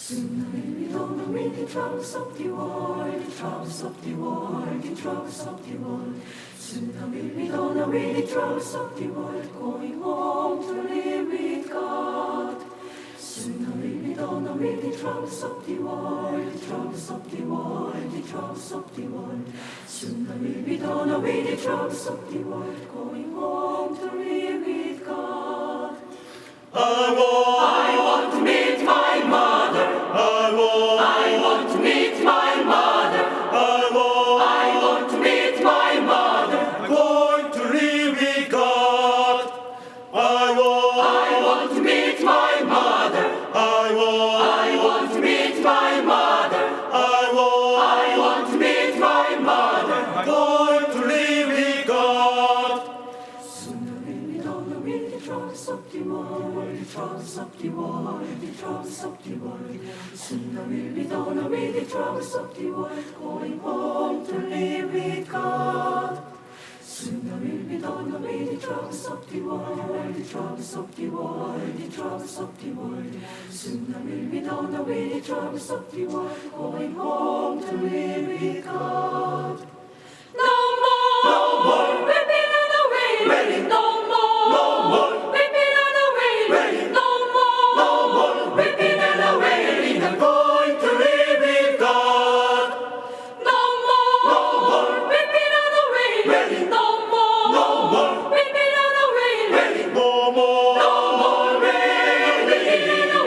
Sooner we don't know the troubles of the world, the troubles of the world, the troubles of the world. Sooner we don't know the troubles of the world, going home to live with God. Sooner we don't know the troubles of the world, the troubles of the world, the troubles of the world. Sooner we don't know the troubles of the world, going home to live with God. I want to meet my mother. I want to meet my mother. I want to meet my mother. I'm going to live with God. I want to meet my mother. I want to meet my mother. I want to meet my mother. I'm going to live with God. Sooner we don't know the troubles of the world, the troubles of the world, the troubles of the world. Sooner we don't know the troubles of the world, going home to live with God. Sooner we don't know the troubles of the world, the troubles of the world, the troubles of the world. Sooner we don't know the troubles of the world, going home to live with God. No more weeping and wailing. No more weeping and wailing. No more weeping and wailing. I'm going to live with God. No more weeping and wailing. No more weeping and wailing. No more. No more weeping and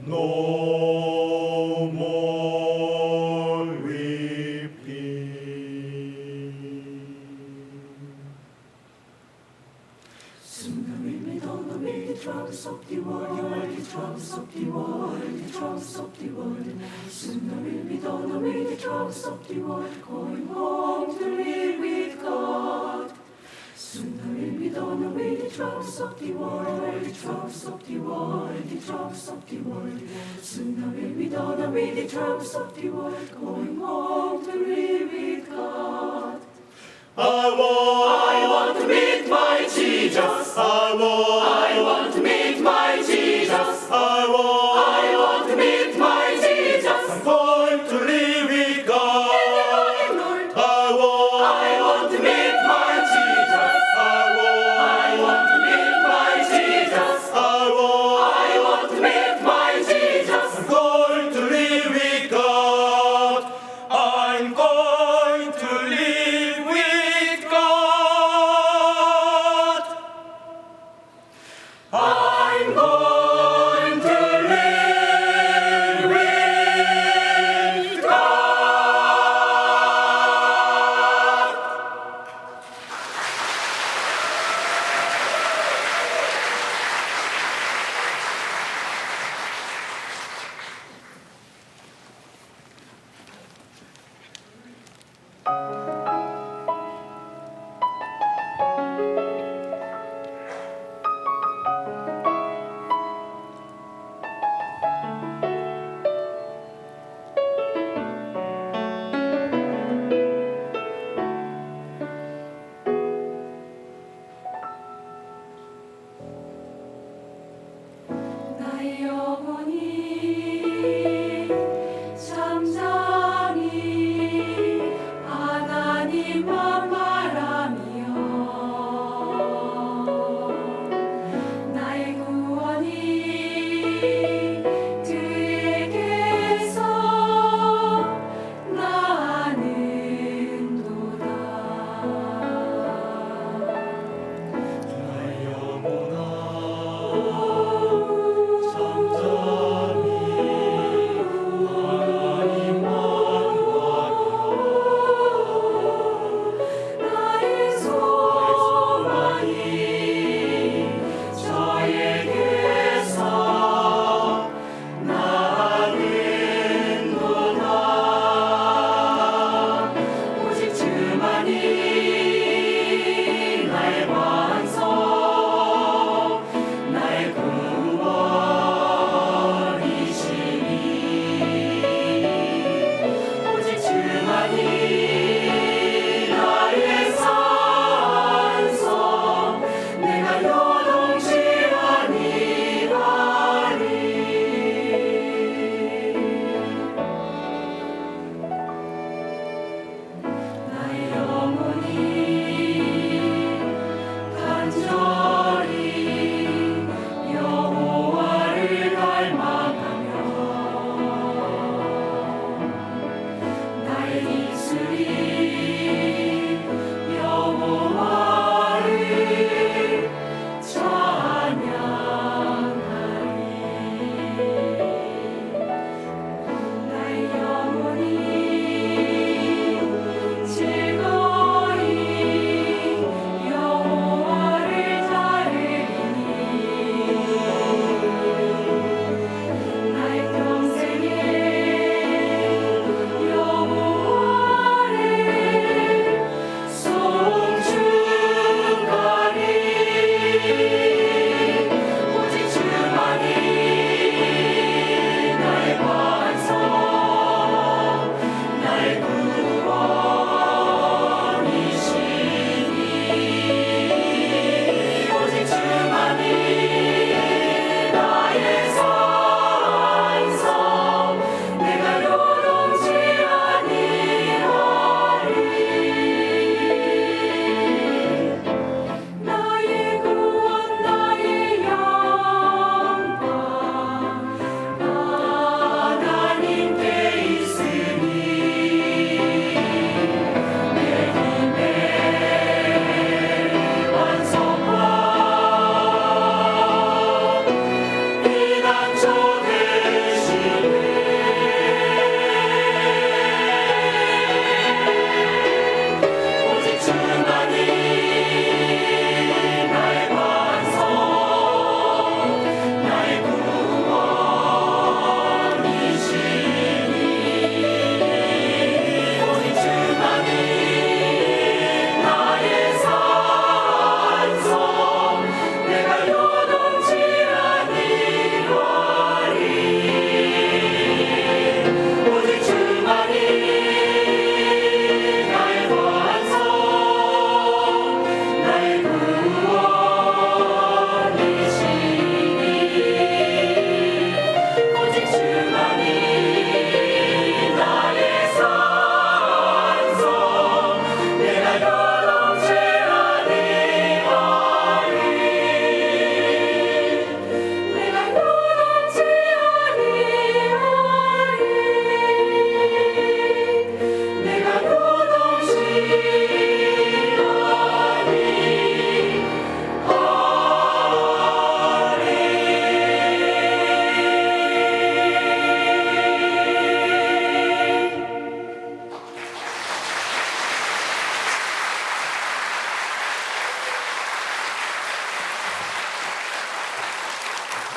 No more weeping. Sooner we don't know the troubles of the world, the troubles of the world, the troubles of the world. Sooner we don't know the troubles of the world, going home to live with God. Sooner we don't know the troubles of the world, the troubles of the world, the troubles of the world. Sooner we don't know the troubles of the world, going home to live with God. I want to meet my Jesus. I want to meet my Jesus. I want to meet my Jesus. I'm going to live with God. I want to meet my Jesus. I want to meet my Jesus. I want to meet my Jesus. I'm going to live with God. I'm going to live with God.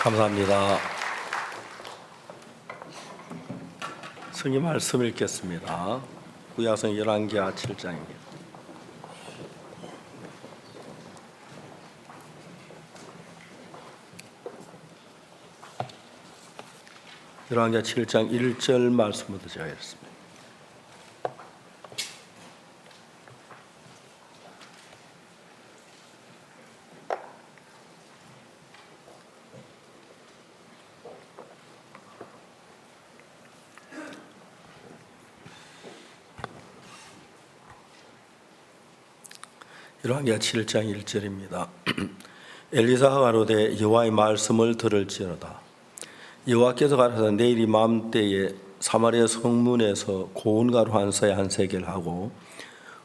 감사합니다. 성경 말씀 읽겠습니다. 구약성 열왕기하 7장입니다. 열왕기하 7장 1절 말씀부터 제가 읽습니다. 열왕기하 7장 1절입니다. 엘리사가 가로되 여호와의 말씀을 들을지어다. 여호와께서 가라사대 내일 이맘때에 사마리아 성문에서 고운 가루 한 서에 한 세겔 하고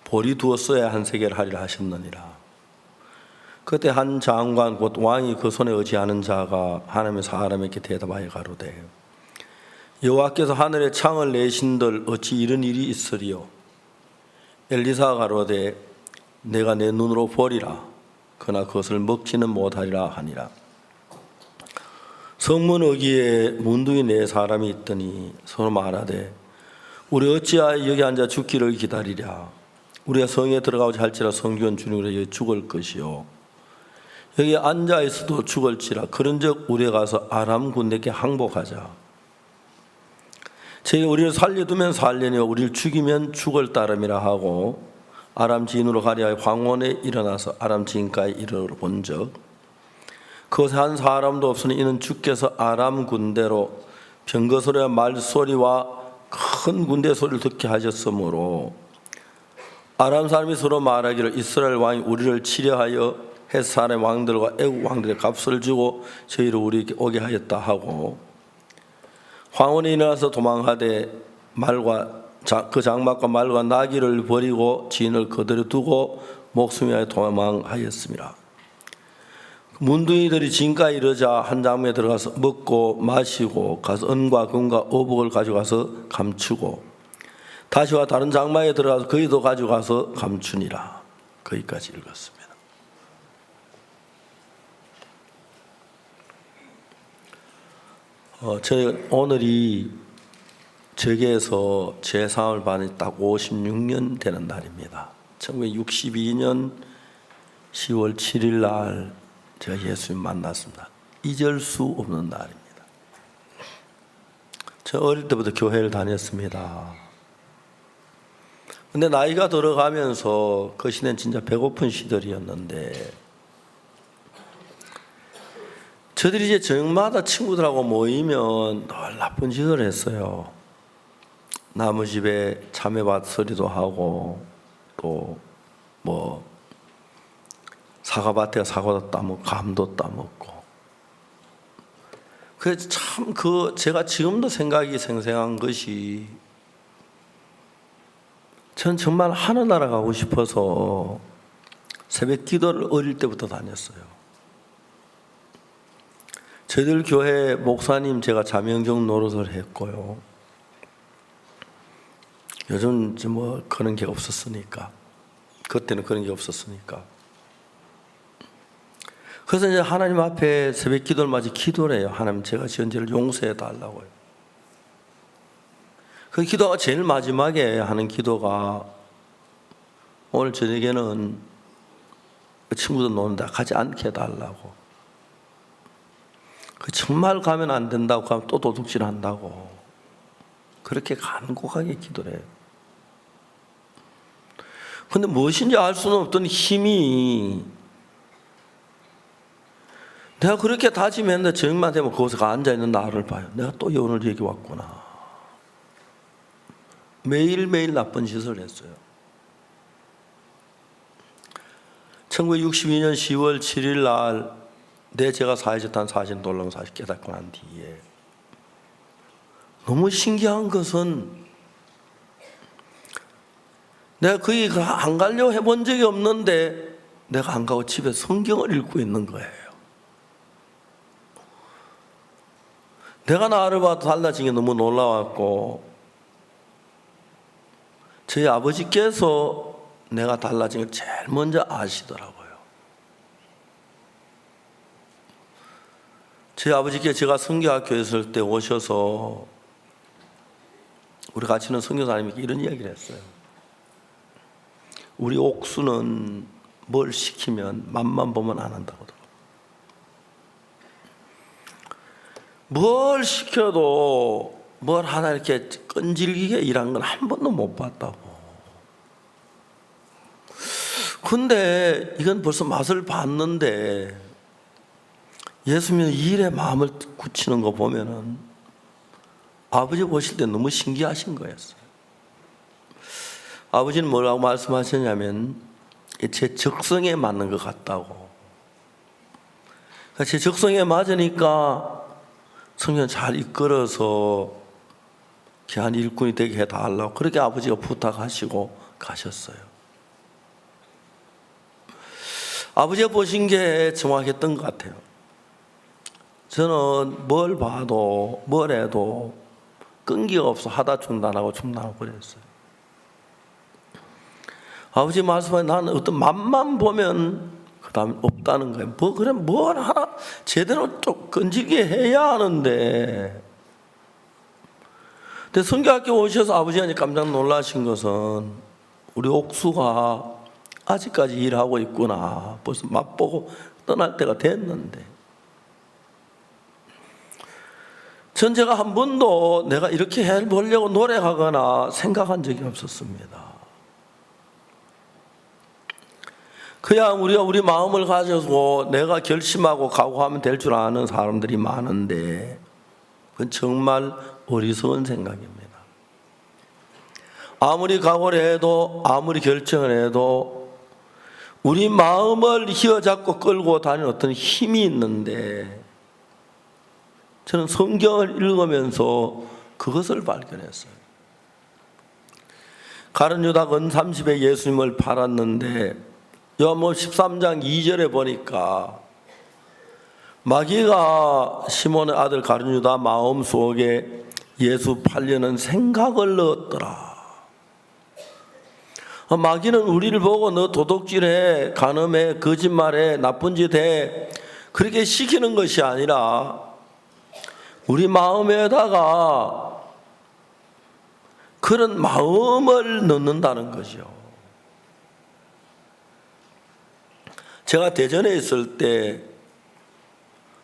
보리 두어 서에 한 세겔 하리라 하셨느니라. 그때 한 장관 곧 왕이 그 손에 의지하는 자가 하나님의 사람에게 대답하여 가로되 여호와께서 하늘에 창을 내신들 어찌 이런 일이 있으리요. 엘리사가 가로되 내가 내 눈으로 보리라. 그러나 그것을 먹지는 못하리라 하니라. 성문 어귀에 문둥이 네 사람이 있더니 서로 말하되 우리 어찌하여 여기 앉아 죽기를 기다리랴. 우리가 성에 들어가고자 할지라 성전 주님으로 여기 죽을 것이요. 여기 앉아 있어도 죽을지라. 그런즉 우리가 가서 아람 군대께 항복하자. 저희가 우리를 살려두면 살려니와 우리를 죽이면 죽을 따름이라 하고 아람 지인으로 가리하여 황혼에 일어나서 아람 지인가에 이르러 본즉 그곳에 한 사람도 없으니 이는 주께서 아람 군대로 병거소리와 말소리와 큰 군대 소리를 듣게 하셨으므로 아람 사람이 서로 말하기를 이스라엘 왕이 우리를 치려하여 헷 사람의 왕들과 애국 왕들의 값을 주고 저희를 우리에게 오게 하였다 하고 황혼에 일어나서 도망하되 말과 그 장막과 말과 나귀를 버리고 지인을 그대로 두고 목숨이 위하여 도망하였습니다. 문둥이들이 진가에 이르자 한 장막에 들어가서 먹고 마시고 가서 은과 금과 어복을 가져가서 감추고 다시 와 다른 장막에 들어가서 거기도 가져가서 감추니라. 거기까지 읽었습니다. 저희 오늘이 저기에서 제3을 받은 딱 56년 되는 날입니다. 1962년 10월 7일 날 제가 예수님 만났습니다. 잊을 수 없는 날입니다. 저 어릴 때부터 교회를 다녔습니다. 근데 나이가 들어가면서 그 시대는 진짜 배고픈 시절이었는데 저들이 이제 저녁마다 친구들하고 모이면 늘 나쁜 짓을 했어요. 나무집에 참외밭 소리도 하고 또 뭐 사과밭에 사과도 따먹고 감도 따먹고 그래서 참 제가 지금도 생각이 생생한 것이 전 정말 하늘나라 가고 싶어서 새벽 기도를 어릴 때부터 다녔어요. 저희들 교회 목사님 제가 자명종 노릇을 했고요. 요즘 뭐 그런 게 없었으니까 그때는 그런 게 없었으니까 그래서 이제 하나님 앞에 새벽 기도를 마치 기도를 해요. 하나님 제가 지은 죄를 용서해 달라고요. 그 기도가 제일 마지막에 하는 기도가 오늘 저녁에는 친구들 노는데 가지 않게 해달라고. 정말 가면 안 된다고 하면 또 도둑질 한다고 그렇게 간곡하게 기도를 해요. 근데 무엇인지 알 수는 없던 힘이 내가 그렇게 다짐했는데 저녁만 되면 그곳에 앉아있는 나를 봐요. 내가 또 오늘 여기 왔구나. 매일매일 나쁜 짓을 했어요. 1962년 10월 7일 날 제가 사회재단 사실 놀라운 사실 깨닫고 난 뒤에 너무 신기한 것은 내가 거기 안 가려고 해본 적이 없는데 내가 안 가고 집에 성경을 읽고 있는 거예요. 내가 나를 봐도 달라진 게 너무 놀라웠고 저희 아버지께서 내가 달라진 걸 제일 먼저 아시더라고요. 저희 아버지께 제가 성교학교에 있을 때 오셔서 우리 같이 있는 선교사님에게 이런 이야기를 했어요. 우리 옥수는 뭘 시키면 맛만 보면 안 한다고. 뭘 시켜도 뭘 하나 이렇게 끈질기게 일한 건 한 번도 못 봤다고. 근데 이건 벌써 맛을 봤는데 예수님의 일에 마음을 굳히는 거 보면은 아버지 보실 때 너무 신기하신 거였어요. 아버지는 뭐라고 말씀하셨냐면 제 적성에 맞는 것 같다고. 제 적성에 맞으니까 성경 잘 이끌어서 귀한 일꾼이 되게 해달라고 그렇게 아버지가 부탁하시고 가셨어요. 아버지가 보신 게 정확했던 것 같아요. 저는 뭘 봐도 뭘 해도 끈기가 없어 하다 중단하고 그랬어요. 아버지 말씀에 나는 어떤 맛만 보면 그 다음에 없다는 거예요. 그래 뭘 하나 제대로 좀 끈질기게 해야 하는데. 근데 성교학교 오셔서 아버지가 깜짝 놀라신 것은 우리 옥수가 아직까지 일하고 있구나. 벌써 맛보고 떠날 때가 됐는데. 전 제가 한 번도 내가 이렇게 해보려고 노력하거나 생각한 적이 없었습니다. 그냥 우리가 우리 마음을 가져서 내가 결심하고 각오하면 될 줄 아는 사람들이 많은데 그건 정말 어리석은 생각입니다. 아무리 각오를 해도 아무리 결정을 해도 우리 마음을 휘어잡고 끌고 다니는 어떤 힘이 있는데 저는 성경을 읽으면서 그것을 발견했어요. 가룟 유다가 은 30에 예수님을 팔았는데 요한복음 13장 2절에 보니까 마귀가 시몬의 아들 가룟 유다 마음속에 예수 팔려는 생각을 넣었더라. 마귀는 우리를 보고 너 도둑질해, 간음해, 거짓말해, 나쁜 짓 해 그렇게 시키는 것이 아니라 우리 마음에다가 그런 마음을 넣는다는 거죠. 제가 대전에 있을 때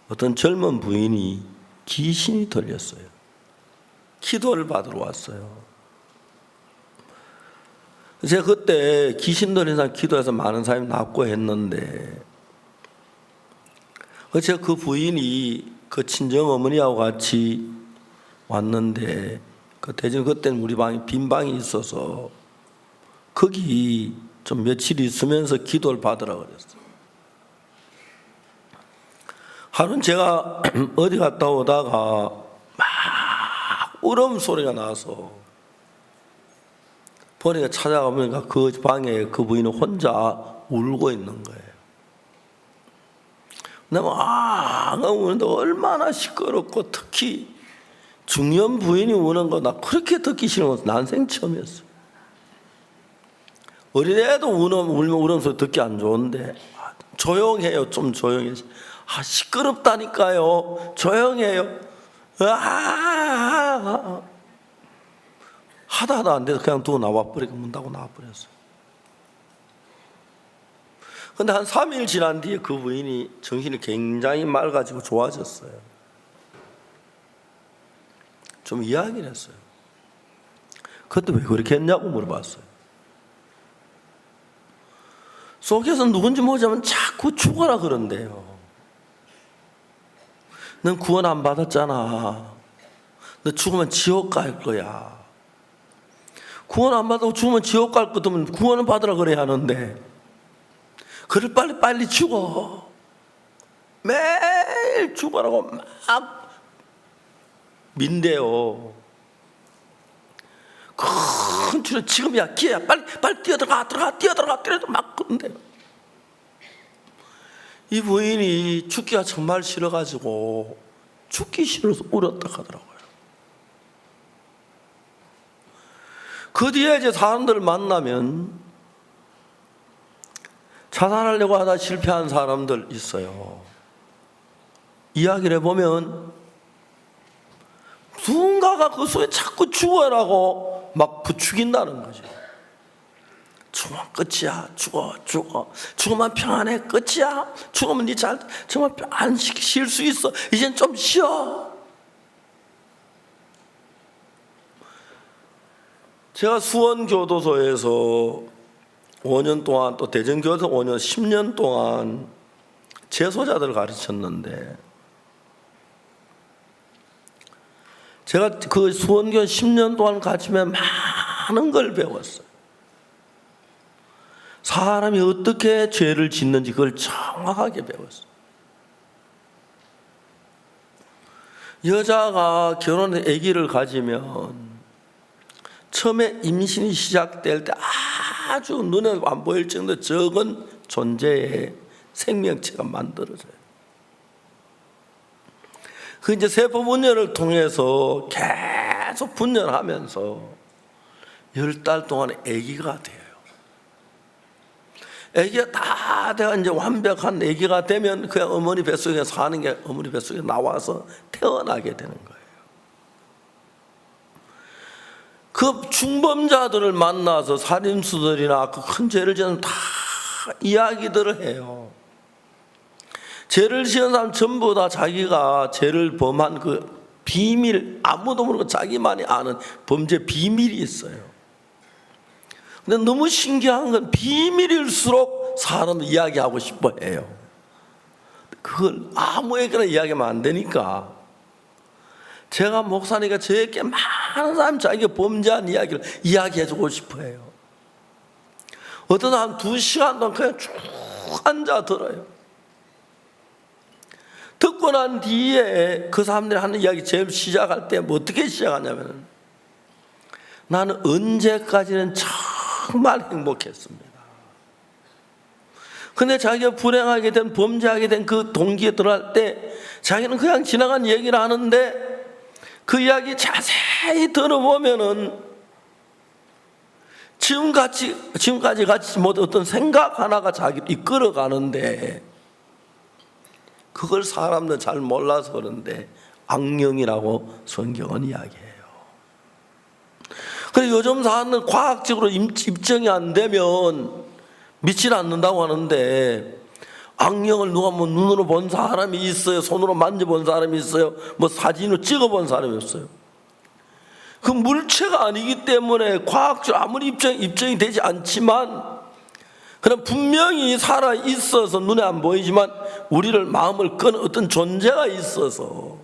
어떤 젊은 부인이 귀신이 들렸어요. 기도를 받으러 왔어요. 제가 그때 귀신 들린 사람 기도해서 많은 사람이 낫고 했는데 제가 그 부인이 그 친정 어머니하고 같이 왔는데 그 대전 그때는 우리 방이 빈 방이 있어서 거기 좀 며칠 있으면서 기도를 받으라 그랬어요. 하루는 제가 어디 갔다 오다가 막 울음소리가 나서 보니까 찾아가보니까 그 방에 그 부인은 혼자 울고 있는 거예요. 내가 우는데 얼마나 시끄럽고 특히 중년 부인이 우는 거 나 그렇게 듣기 싫은 거 난생 처음이었어요. 어린애도 울면 울음소리 듣기 안 좋은데 조용해요. 좀 조용해. 시끄럽다니까요. 조용해요. 하다 안 돼서 그냥 두고 나와버리고 문 닫고 나와버렸어요. 근데 한 3일 지난 뒤에 그 부인이 정신이 굉장히 맑아지고 좋아졌어요. 좀 이야기를 했어요. 그때 왜 그렇게 했냐고 물어봤어요. 속에서 누군지 모르지만 자꾸 죽어라 그런대요. 넌 구원 안 받았잖아. 너 죽으면 지옥 갈 거야. 구원 안 받고 죽으면 지옥 갈 거면 구원을 받으라 그래야 하는데 그를 빨리 죽어. 매일 죽어라고 막 민대요. 큰 줄에 지금이야, 기회야, 빨리 뛰어들어가 막 그런대요. 이 부인이 죽기가 정말 싫어가지고 죽기 싫어서 울었다 하더라고요. 그 뒤에 이제 사람들을 만나면 자살하려고 하다 실패한 사람들 있어요. 이야기를 해보면 누군가가 그 속에 자꾸 죽어라고 막 부추긴다는 거죠. 죽으면 끝이야. 죽으면 평안해. 끝이야. 죽으면 네 정말 안 쉴 수 있어. 이젠 좀 쉬어. 제가 수원교도소에서 5년 동안, 또 대전교도소 5년, 10년 동안 재소자들을 가르쳤는데, 제가 그 수원교 10년 동안 가르치면 많은 걸 배웠어요. 사람이 어떻게 죄를 짓는지 그걸 정확하게 배웠어요. 여자가 결혼해 아기를 가지면 처음에 임신이 시작될 때 아주 눈에 안 보일 정도 적은 존재의 생명체가 만들어져요. 그 이제 세포 분열을 통해서 계속 분열하면서 10달 동안에 아기가 돼요. 아기가 다 돼가 이제 완벽한 아기가 되면 그냥 어머니 뱃속에 사는 게 어머니 뱃속에 나와서 태어나게 되는 거예요. 그 중범자들을 만나서 살인수들이나 그 큰 죄를 지은 다 이야기들을 해요. 죄를 지은 사람 전부 다 자기가 죄를 범한 그 비밀, 아무도 모르고 자기만이 아는 범죄 비밀이 있어요. 근데 너무 신기한 건 비밀일수록 사람은 이야기하고 싶어 해요. 그걸 아무에게나 이야기하면 안 되니까 제가 목사니까 저에게 많은 사람이 자기가 범죄한 이야기를 이야기해주고 싶어 해요. 어떤 사람 2시간 동안 그냥 쭉 앉아 들어요. 듣고 난 뒤에 그 사람들이 하는 이야기 제일 시작할 때 뭐 어떻게 시작하냐면, 나는 언제까지는 정말 행복했습니다. 근데 자기가 불행하게 된, 범죄하게 된 그 동기에 들어갈 때 자기는 그냥 지나간 얘기를 하는데, 그 이야기 자세히 들어보면은 지금까지 같이 못 어떤 생각 하나가 자기를 이끌어가는데, 그걸 사람들은 잘 몰라서 그런데 악령이라고 성경은 이야기해요. 그래서 요즘 사람들은 과학적으로 입증이 안 되면 믿지 않는다고 하는데, 악령을 누가 뭐 눈으로 본 사람이 있어요? 손으로 만져본 사람이 있어요? 뭐 사진으로 찍어본 사람이 없어요? 그 물체가 아니기 때문에 과학적으로 아무리 입증이 되지 않지만, 그럼 분명히 살아 있어서 눈에 안 보이지만 우리를 마음을 끄는 어떤 존재가 있어서,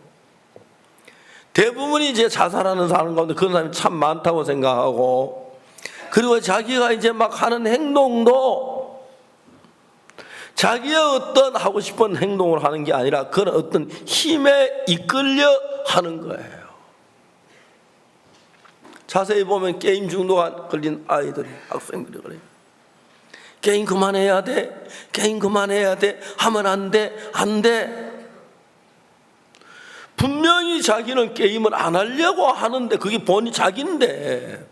대부분이 이제 자살하는 사람 가운데 그런 사람이 참 많다고 생각하고, 그리고 자기가 이제 막 하는 행동도 자기의 어떤 하고 싶은 행동을 하는 게 아니라 그런 어떤 힘에 이끌려 하는 거예요. 자세히 보면 게임 중독에 걸린 아이들이, 학생들이 그래요. 게임 그만해야 돼. 게임 그만해야 돼. 하면 안 돼. 분명히 자기는 게임을 안 하려고 하는데 그게 본인 자기인데,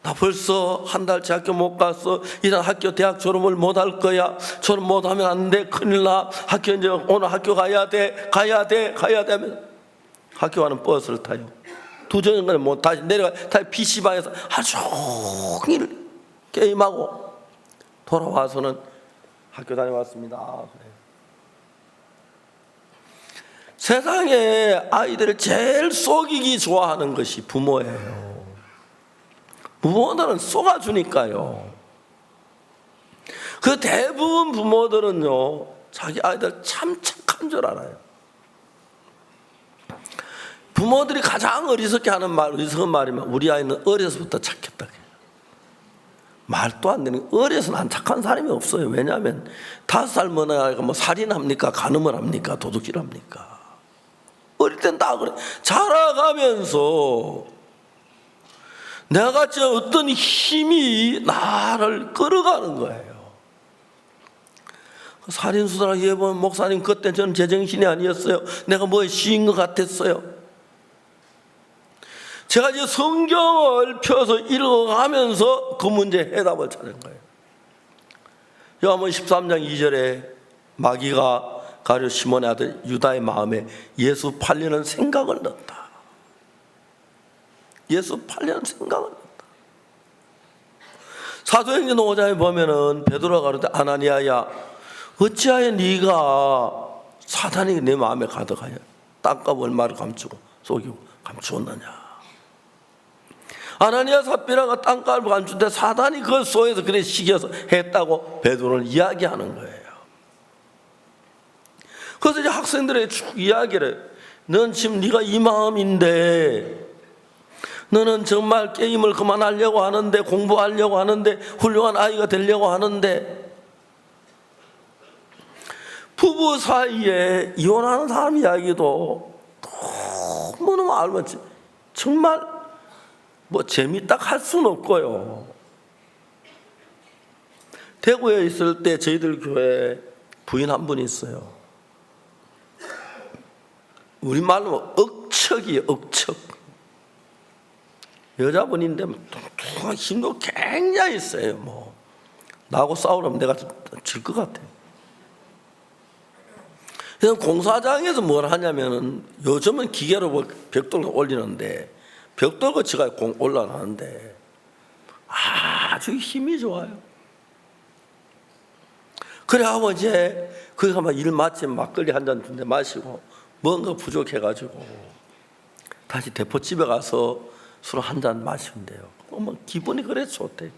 나 벌써 한 달째 학교 못 갔어. 이런 학교 대학 졸업을 못 할 거야. 졸업 못 하면 안 돼. 큰일 나. 학교 이제 오늘 학교 가야 돼 하면 학교 가는 버스를 타요. 2시간을 못 다시 내려가. 다시 PC방에서 하루 종일 게임하고 돌아와서는 학교 다녀왔습니다. 그래요. 세상에 아이들을 제일 속이기 좋아하는 것이 부모예요. 부모들은 속아주니까요. 그 대부분 부모들은요, 자기 아이들 참 착한 줄 알아요. 부모들이 가장 어리석게 하는 말, 어리석은 말이면 우리 아이는 어려서부터 착했다. 말도 안 되는, 어려서는 안 착한 사람이 없어요. 왜냐하면 5살 먹어야 뭐 살인합니까? 간음을 합니까? 도둑질 합니까? 어릴 땐 다 그래. 자라가면서 내가 같이 어떤 힘이 나를 끌어가는 거예요. 살인수사를 해보면 목사님 그때 저는 제정신이 아니었어요. 내가 뭐에 씌인 것 같았어요. 제가 이제 성경을 펴서 읽어가면서 그 문제에 해답을 찾은 거예요. 요한복음 13장 2절에 마귀가 가룟 시몬의 아들 유다의 마음에 예수 팔려는 생각을 넣었다. 예수 팔려는 생각을 넣었다. 사도행전 5장에 보면은 베드로가 가로되 아나니아야 어찌하여 네가 사탄이 내 마음에 가득하여 땅값 얼마를 감추고 속이고 감추었느냐. 아나니아 삽비라가 땅값을 감출 때 사탄이 그걸 속에서 그래 시켜서 했다고 베드로는 이야기하는 거예요. 그래서 이제 학생들의 쭉 이야기를, 넌 지금 네가 이 마음인데 너는 정말 게임을 그만하려고 하는데, 공부하려고 하는데, 훌륭한 아이가 되려고 하는데, 부부 사이에 이혼하는 사람 이야기도 너무너무 알면 정말 뭐 재밌다 할 수는 없고요. 대구에 있을 때 저희들 교회에 부인 한 분이 있어요. 우리말로 억척이에요. 억척. 여자분인데 뚱뚱한 힘도 굉장히 세요. 뭐 나하고 싸우려면 내가 질 것 같아요. 그래서 공사장에서 뭘 하냐면은 요즘은 기계로 벽돌을 올리는데 벽돌 거치가 올라가는데 아주 힘이 좋아요. 그래하고 이제 거기 가면 일 마치면 막걸리 한 잔 준대 마시고 뭔가 부족해가지고 다시 대포집에 가서 술 한 잔 마시는데요. 뭐 기분이 그래 좋대.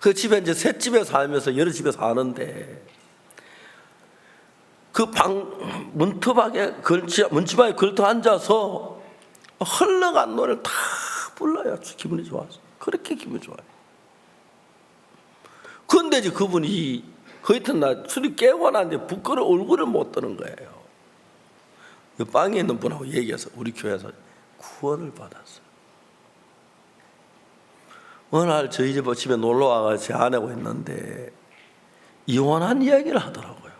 그 집에 이제 새 집에 살면서 여러 집에 사는데 그 방 문지방에 걸터 앉아서 흘러간 노래를 다 불러요. 기분이 좋아서. 그렇게 기분이 좋아요. 그런데 이제 그분이 그 이튿날 술이 깨고 나는데 부끄러워 얼굴을 못 드는 거예요. 그 방에 있는 분하고 얘기해서 우리 교회에서 구원을 받았어요. 어느 날 저희 집에 놀러 와서 제 아내하고 있는데 이혼한 이야기를 하더라고요.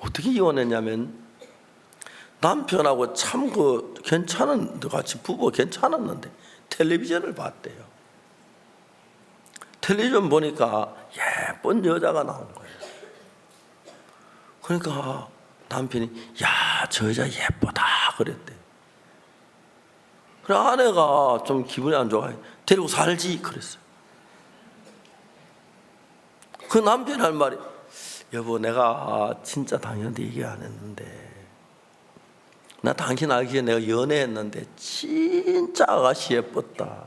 어떻게 이혼했냐면 남편하고 참 괜찮은 같이 부부 괜찮았는데 텔레비전을 봤대요. 텔레비전 보니까 예쁜 여자가 나온 거예요. 그러니까 남편이 야, 저 여자 예쁘다 그랬대. 그래 아내가 좀 기분이 안 좋아요. 데리고 살지 그랬어요. 그 남편 할 말이 여보 내가 진짜 당신한테 얘기 안 했는데 나 당신 알기 전에 내가 연애했는데 진짜 아가씨 예뻤다.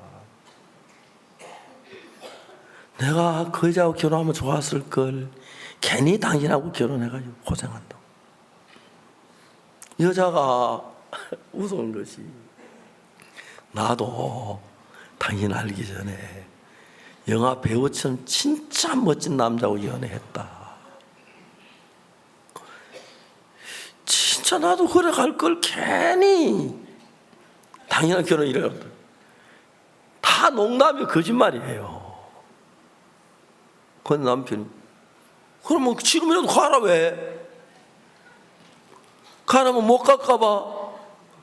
내가 그 여자하고 결혼하면 좋았을 걸 괜히 당신하고 결혼해가지고 고생한다고. 여자가 무서운 것이 나도 당신 알기 전에 영화 배우처럼 진짜 멋진 남자하고 연애했다. 진짜 나도 그래 갈 걸 괜히 당연한 결혼 이래요. 다 농담이 거짓말이에요. 그런데 남편이 그러면 지금이라도 가라. 왜? 가라면 못 갈까 봐.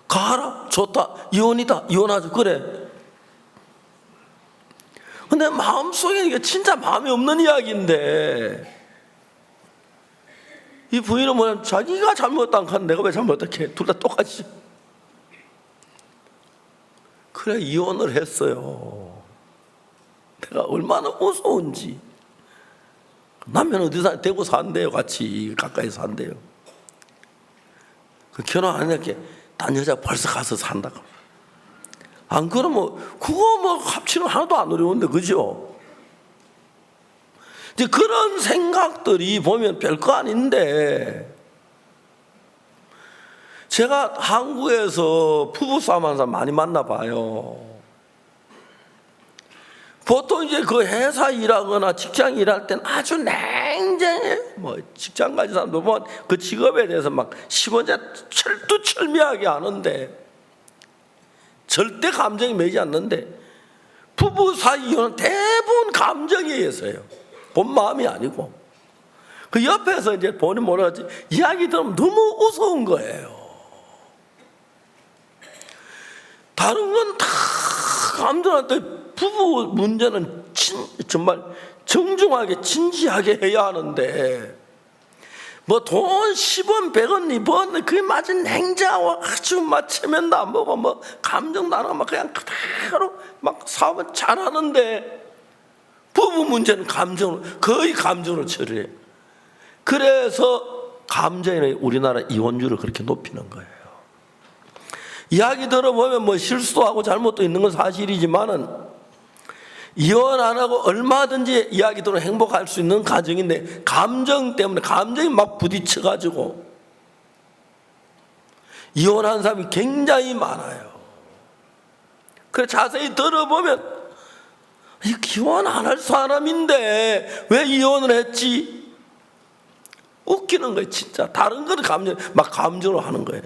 가라. 좋다. 이혼이다. 이혼하자. 그래. 근데 마음속에 이게 진짜 마음이 없는 이야기인데 이 부인은 뭐냐면 자기가 잘못한 건 내가 왜 잘못했게 해? 둘 다 똑같이. 그래 이혼을 했어요. 내가 얼마나 무서운지. 남편은 어디서 대구 산대요. 같이 가까이 산대요. 그 결혼 안 했게 딴 여자 벌써 가서 산다고. 안 그러면 그거 뭐 합치는 하나도 안 어려운데 그죠? 이제 그런 생각들이 보면 별거 아닌데 제가 한국에서 부부싸움 하는 사람 많이 만나봐요. 보통 이제 그 회사 일하거나 직장 일할 땐 아주 냉정해. 뭐 직장 가진 사람도 보면 그 직업에 대해서 막 시원제 철두철미하게 하는데 절대 감정이 매지 않는데 부부 사이 이혼은 대부분 감정에 의해서요. 본 마음이 아니고. 그 옆에서 이제 본인 뭐라지 이야기 들으면 너무 무서운 거예요. 다른 건 다 감정한테 부부 문제는 정말 정중하게 진지하게 해야 하는데 뭐 돈 10원 100원 2번 그게 맞아 냉정하고 아주 막 체면도 안 보고 뭐 감정도 안 하고 막 그냥 그대로 막 사업은 잘하는데 부부 문제는 감정으로 거의 감정으로 처리해. 그래서 감정이 우리나라 이혼율을 그렇게 높이는 거예요. 이야기 들어보면 뭐 실수도 하고 잘못도 있는 건 사실이지만은 이혼 안 하고 얼마든지 이야기 들어 행복할 수 있는 가정인데 감정 때문에 감정이 막 부딪혀가지고 이혼한 사람이 굉장히 많아요. 그래 자세히 들어보면 이혼 안 할 사람인데 왜 이혼을 했지? 웃기는 거예요 진짜. 다른 건 막 감정으로 하는 거예요.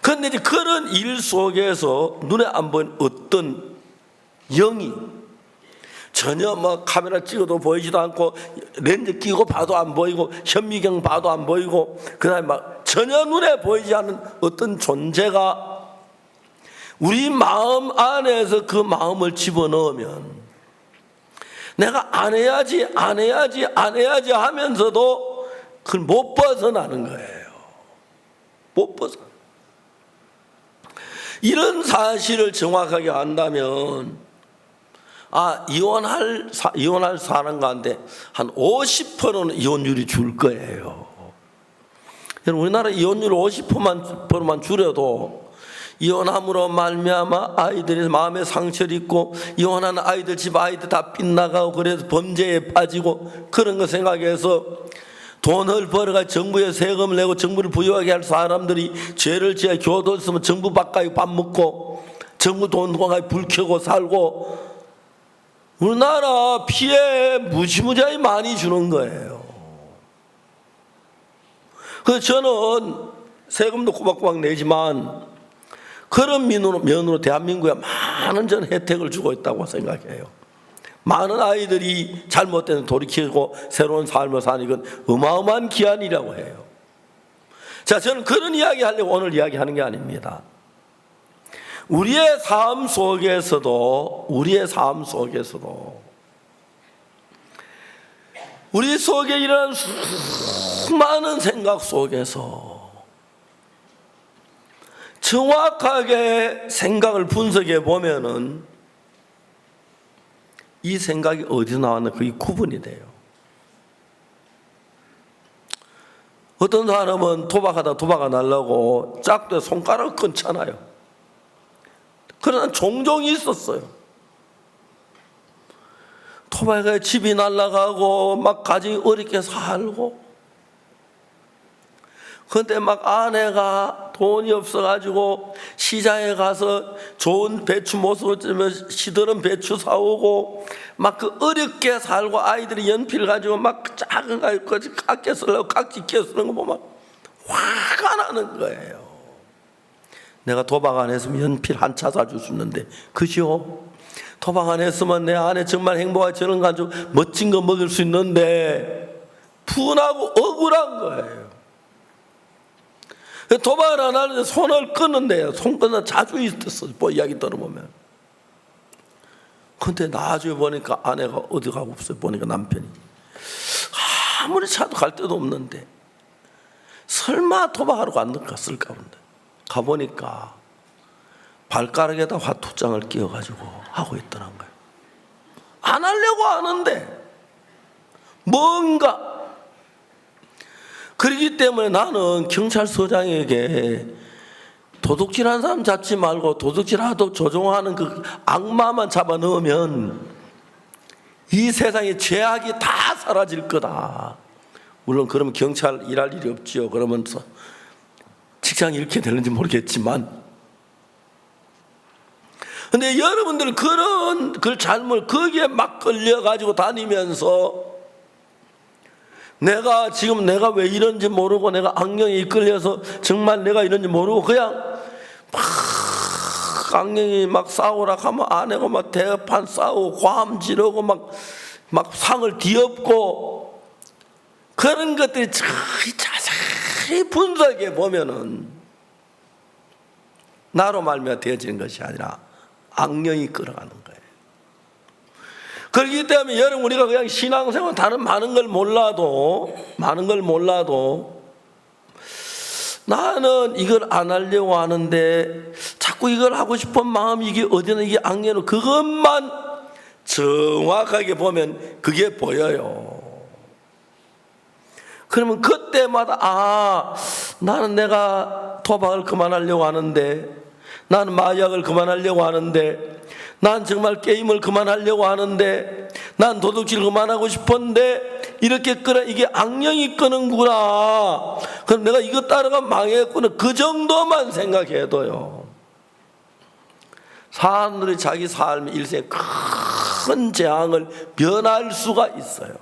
그런데 이제 그런 일 속에서 눈에 안 보이는 어떤 영이 전혀 뭐 카메라 찍어도 보이지도 않고 렌즈 끼고 봐도 안 보이고 현미경 봐도 안 보이고 그다음에 막 전혀 눈에 보이지 않는 어떤 존재가 우리 마음 안에서 그 마음을 집어넣으면 내가 안 해야지 하면서도 그걸 못 벗어나는 거예요. 못 벗어나. 이런 사실을 정확하게 안다면 이혼할 사람 가운데 한 50%는 이혼율이 줄 거예요. 여러분 우리나라 이혼율 50%만 줄여도 이혼함으로 말미암아 아이들이 마음에 상처를 입고 이혼하는 아이들 집 아이들 다 빗나가고 그래서 범죄에 빠지고 그런 거 생각해서 돈을 벌어가 정부에 세금을 내고 정부를 부유하게 할 사람들이 죄를 지어 교도 있으면 정부 바깥에 밥 먹고 정부 돈 공간에 불 켜고 살고 우리나라 피해 무지무지하게 많이 주는 거예요. 그래서 저는 세금도 꼬박꼬박 내지만 그런 면으로 대한민국에 많은 전 혜택을 주고 있다고 생각해요. 많은 아이들이 잘못된 돌이키고 새로운 삶을 사는 건 어마어마한 기한이라고 해요. 자, 저는 그런 이야기 하려고 오늘 이야기하는 게 아닙니다. 우리의 삶 속에서도 우리 속에 일어난 수많은 생각 속에서 정확하게 생각을 분석해 보면은 이 생각이 어디서 나왔나 그게 구분이 돼요. 어떤 사람은 도박하다 도박 안 하려고 짝대 손가락을 끊잖아요. 그러나 종종 있었어요. 도박에 집이 날아가고 막 가정이 어렵게 살고 그런데 막 아내가 돈이 없어가지고 시장에 가서 좋은 배추 모습을 시들은 배추 사오고 막 그 어렵게 살고 아이들이 연필 가지고 막 작은 거 깎여 쓰려고 깍지 끼워 쓰는 거 보면 화가 나는 거예요. 내가 도박 안 했으면 연필 한 차 사줄 수 있는데 그죠? 도박 안 했으면 내 아내 정말 행복하게 저런 가지고 멋진 거 먹을 수 있는데 분하고 억울한 거예요. 도박을 안 하는데 손을 끊는데요. 손 끊는 자주 있었어요. 뭐 이야기 들어보면. 근데 나중에 보니까 아내가 어디 가고 없어요. 보니까 남편이 아무리 차도 갈 데도 없는데 설마 도박하러 갔을까 본데 가보니까 발가락에다 화투장을 끼워가지고 하고 있더란 거예요. 안 하려고 하는데 뭔가. 그렇기 때문에 나는 경찰서장에게 도둑질하는 사람 잡지 말고 도둑질하도 조종하는 그 악마만 잡아 넣으면 이 세상에 죄악이 다 사라질 거다. 물론 그러면 경찰 일할 일이 없지요. 그러면서 직장이 이렇게 되는지 모르겠지만 근데 여러분들 그런 그 삶을 거기에 막 끌려가지고 다니면서 내가 지금 내가 왜 이런지 모르고 내가 악령에 이끌려서 정말 내가 이런지 모르고 그냥 막 악령이 막 싸우라 하면 안 하고 막 대판 싸우고 과함 지르고 막 상을 뒤엎고 그런 것들이 자세히 분석해 보면은 나로 말미암아 되어지는 것이 아니라 악령이 끌어가는 거예요. 그렇기 때문에 여러분 우리가 그냥 신앙생활 다른 많은 걸 몰라도 나는 이걸 안 하려고 하는데 자꾸 이걸 하고 싶은 마음이 이게 어디나 이게 악령으로 그것만 정확하게 보면 그게 보여요. 그러면 그때마다 나는 내가 토박을 그만하려고 하는데 나는 마약을 그만하려고 하는데 난 정말 게임을 그만하려고 하는데 난 도둑질 그만하고 싶은데 이렇게 끌어 이게 악령이 끄는구나. 그럼 내가 이거 따라가 망했구나. 그 정도만 생각해도요 사람들이 자기 삶 일생에 큰 재앙을 면할 수가 있어요.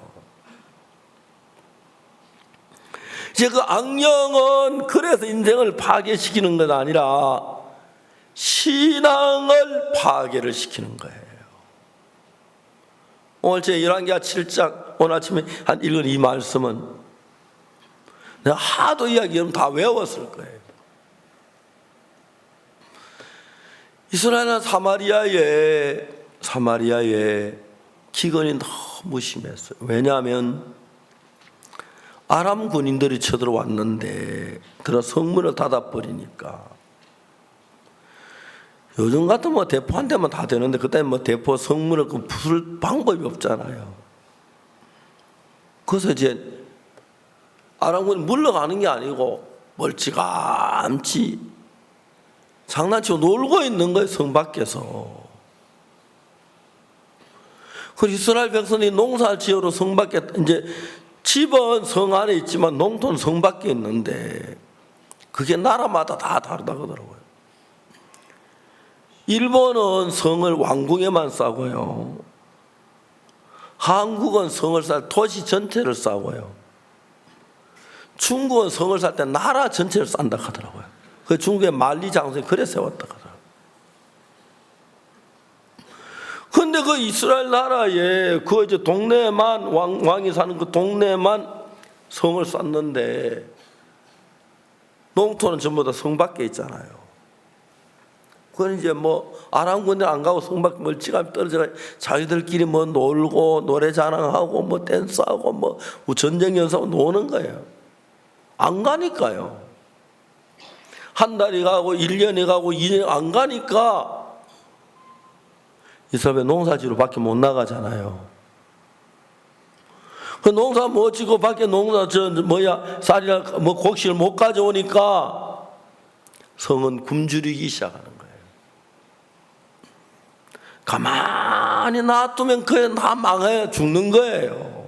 이제 그 악령은 그래서 인생을 파괴시키는 것 아니라 신앙을 파괴를 시키는 거예요. 오늘 제 열왕기하 7장 오늘 아침에 한 읽은 이 말씀은 내가 하도 이야기하면 다 외웠을 거예요. 이스라엘은 사마리아에 기근이 너무 심했어요. 왜냐하면 아람 군인들이 쳐들어왔는데 성문을 닫아버리니까 요즘 같으면 대포 한 대만 다 되는데 그때 대포 성문을 부술 방법이 없잖아요. 그래서 이제 아람군이 물러가는 게 아니고 멀찌감치 장난치고 놀고 있는 거예요. 성 밖에서. 그 이스라엘 백성이 농사를 지으러 성 밖에 이제 집은 성 안에 있지만 농토는 성 밖에 있는데 그게 나라마다 다 다르다고 하더라고요. 일본은 성을 왕궁에만 싸고요. 한국은 성을 쌀 도시 전체를 싸고요. 중국은 성을 쌀 때 나라 전체를 싼다 하더라고요. 그 중국의 만리장성이 그래 세웠다 하더라고요. 근데 그 이스라엘 나라에 그 이제 동네만 왕이 사는 그 동네만 성을 쌓는데 농토는 전부 다 성 밖에 있잖아요. 그건 이제 아람 군대 안 가고 성 밖에 멀찌감치 떨어져 자기들끼리 놀고 노래 자랑하고 댄스하고 전쟁 연습하고 노는 거예요. 안 가니까요. 한 달이 가고 1년이 가고 2년이 안 가니까 이스라엘 농사지로 밖에 못 나가잖아요. 그 농사 못 짓고 밖에 쌀이나 곡식을 못 가져오니까 성은 굶주리기 시작하는 거예요. 가만히 놔두면 그게 다 망해 죽는 거예요.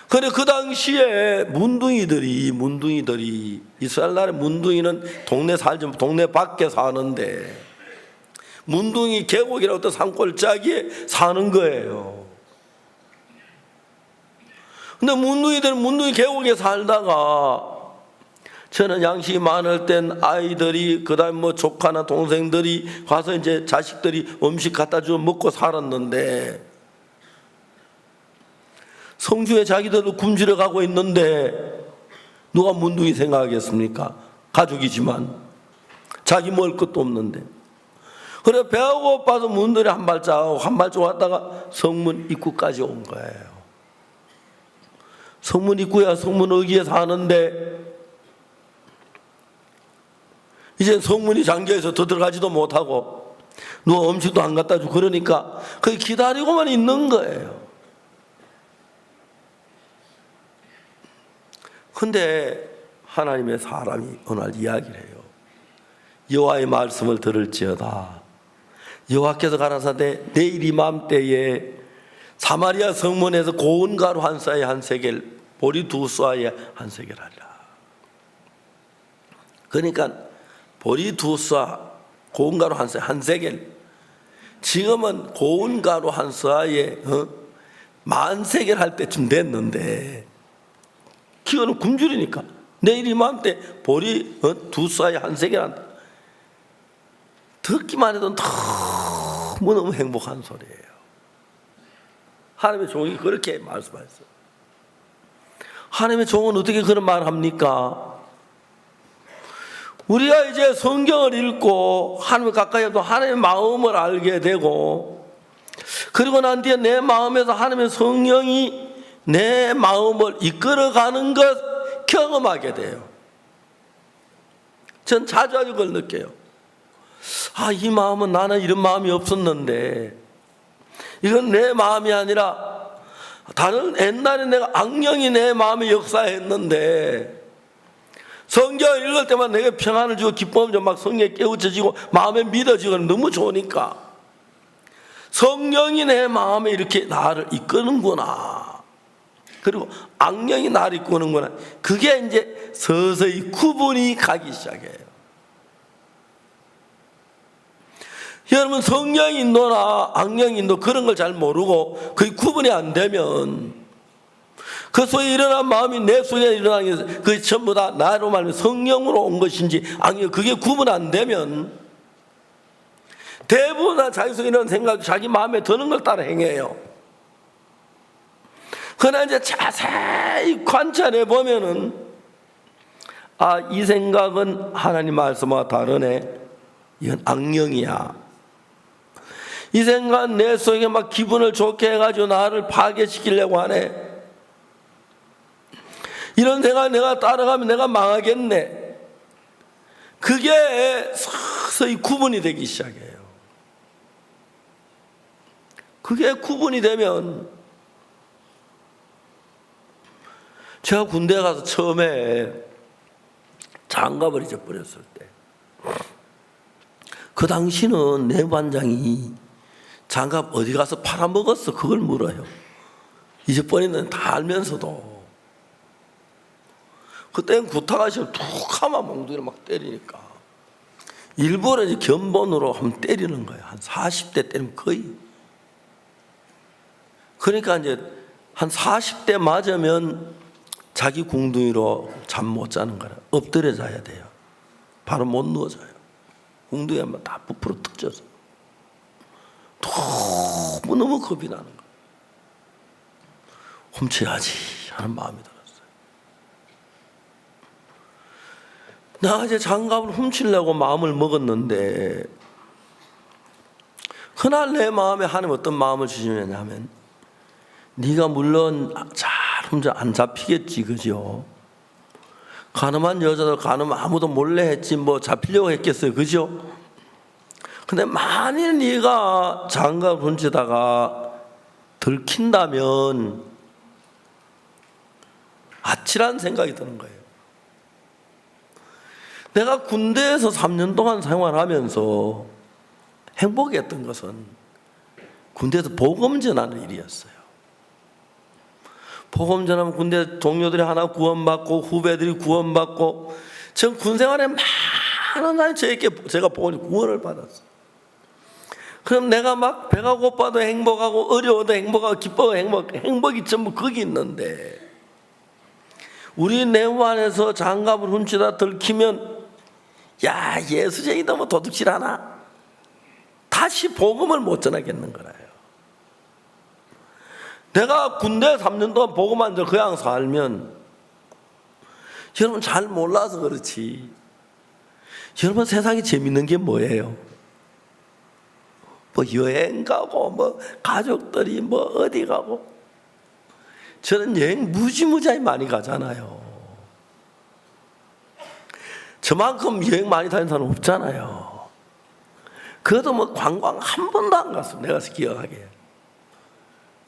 그래 그 당시에 문둥이들이 이스라엘 나라의 문둥이는 동네 밖에 사는데 문둥이 계곡이라고 또 산골짜기에 사는 거예요. 근데 문둥이들은 문둥이 계곡에 살다가 저는 양식이 많을 땐 아이들이 그다음 조카나 동생들이 가서 이제 자식들이 음식 갖다 주면 먹고 살았는데 성주에 자기들도 굶주려 가고 있는데 누가 문둥이 생각하겠습니까? 가족이지만 자기 먹을 것도 없는데 그래 배가 고파서 문들이 한 발짝 왔다가 성문 입구까지 온 거예요. 성문 입구야 성문 어귀에 사는데 이제 성문이 잠겨서 더 들어가지도 못하고 누가 음식도 안 갖다 주고 그러니까 거기 기다리고만 있는 거예요. 근데 하나님의 사람이 어느 날 이야기를 해요. 여호와의 말씀을 들을지어다. 여호와께서 가라사대 내일 이맘때에 사마리아 성문에서 고운 가루 한 쌀에 한 세겔 보리 두 쌀에 한 세겔 하리라. 그러니까 보리 두 쌀 고운 가루 한 세, 한 세겔. 지금은 고운 가루 한 서아에 10,000세겔 할 때쯤 됐는데, 기어는 굶주리니까 내일 이맘때 보리 2서아에 한 세겔 한다. 듣기만 해도 너무너무 행복한 소리예요. 하나님의 종이 그렇게 말씀하셨어요. 하나님의 종은 어떻게 그런 말을 합니까? 우리가 이제 성경을 읽고 하나님을 가까이 해도 하나님의 마음을 알게 되고, 그리고 난 뒤에 내 마음에서 하나님의 성령이 내 마음을 이끌어가는 것 경험하게 돼요. 전 자주 그걸 느껴요. 이 마음은 나는 이런 마음이 없었는데, 이건 내 마음이 아니라 다른 옛날에 내가 악령이 내 마음에 역사했는데, 성경을 읽을 때만 내게 평안을 주고 기쁨을 주고 막 성령에 깨우쳐지고 마음에 믿어지고 너무 좋으니까, 성령이 내 마음에 이렇게 나를 이끄는구나, 그리고 악령이 나를 이끄는구나, 그게 이제 서서히 구분이 가기 시작해요. 여러분, 성령 인도나 악령 인도 그런 걸 잘 모르고 그게 구분이 안 되면, 그 속에 일어난 마음이 내 속에 일어난 게 그게 전부 다 나로 말하면 성령으로 온 것인지 악령, 그게 구분 안 되면 대부분 다 자기 속에 일어난 생각, 자기 마음에 드는 걸 따라 행해요. 그러나 이제 자세히 관찰해 보면은, 이 생각은 하나님 말씀과 다르네, 이건 악령이야. 이 생각은 내 속에 막 기분을 좋게 해가지고 나를 파괴시키려고 하네. 이런 생각 내가 따라가면 내가 망하겠네. 그게 서서히 구분이 되기 시작해요. 그게 구분이 되면, 제가 군대에 가서 처음에 장갑을 잊어버렸을 때, 그 당시는 내 반장이 장갑 어디 가서 팔아먹었어 그걸 물어요. 잊어버리는 다 알면서도. 그때는 구타가시면 툭 하면 몽둥이를 막 때리니까 일부러 이제 견본으로 한번 때리는 거예요. 한 40대 때리면 거의. 그러니까 이제 한 40대 맞으면 자기 궁둥이로 잠 못 자는 거라. 엎드려 자야 돼요. 바로 못 누워 자요. 궁둥이만 다 부풀어 터져서 너무 겁이 나는 거예요. 훔쳐야지 하는 마음이 들었어요. 나 이제 장갑을 훔치려고 마음을 먹었는데, 그날 내 마음에 하나님 어떤 마음을 주시냐면, 네가 물론 잘 훔쳐 안 잡히겠지, 그죠? 가늠한 여자들 가늠 아무도 몰래 했지 뭐 잡히려고 했겠어요, 그죠? 근데 만일 네가 장갑 훔치다가 들킨다면 아찔한 생각이 드는 거예요. 내가 군대에서 3년 동안 생활하면서 행복했던 것은 군대에서 복음 전하는 일이었어요. 복음 전하면 군대 동료들이 하나 구원받고 후배들이 구원받고, 전 군생활에 많은 사람이 제가 보니 구원을 받았어요. 그럼 내가 막 배가 고파도 행복하고 어려워도 행복하고 기뻐도 행복이 전부 거기 있는데, 우리 내부 안에서 장갑을 훔치다 들키면, 야, 예수쟁이 너무 도둑질하나? 다시 복음을 못 전하겠는 거라요. 내가 군대 3년 동안 복음만 그냥 살면, 여러분 잘 몰라서 그렇지, 여러분 세상에 재밌는 게 뭐예요? 뭐 여행 가고 뭐 가족들이 뭐 어디 가고, 저는 여행 무지무지하게 많이 가잖아요. 저만큼 여행 많이 다니는 사람 없잖아요. 그래도 뭐 관광 한 번도 안 갔어, 내가 기억하기에.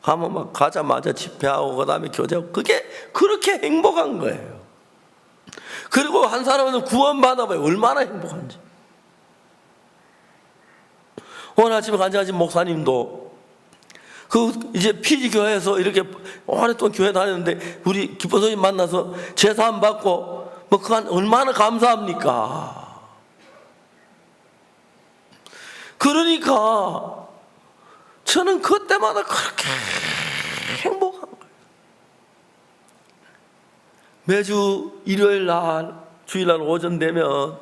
가면 막 가자마자 집회하고 그 다음에 교제하고, 그게 그렇게 행복한 거예요. 그리고 한 사람은 구원받아봐요, 얼마나 행복한지. 오늘 아침에 간증하신 목사님도 이제 피지교회에서 이렇게 오랫동안 교회 다녔는데, 우리 기뻐서님 만나서 제사함 받고 뭐 그간 얼마나 감사합니까? 그러니까 저는 그때마다 그렇게 행복한 거예요. 매주 일요일 날, 주일날 오전 되면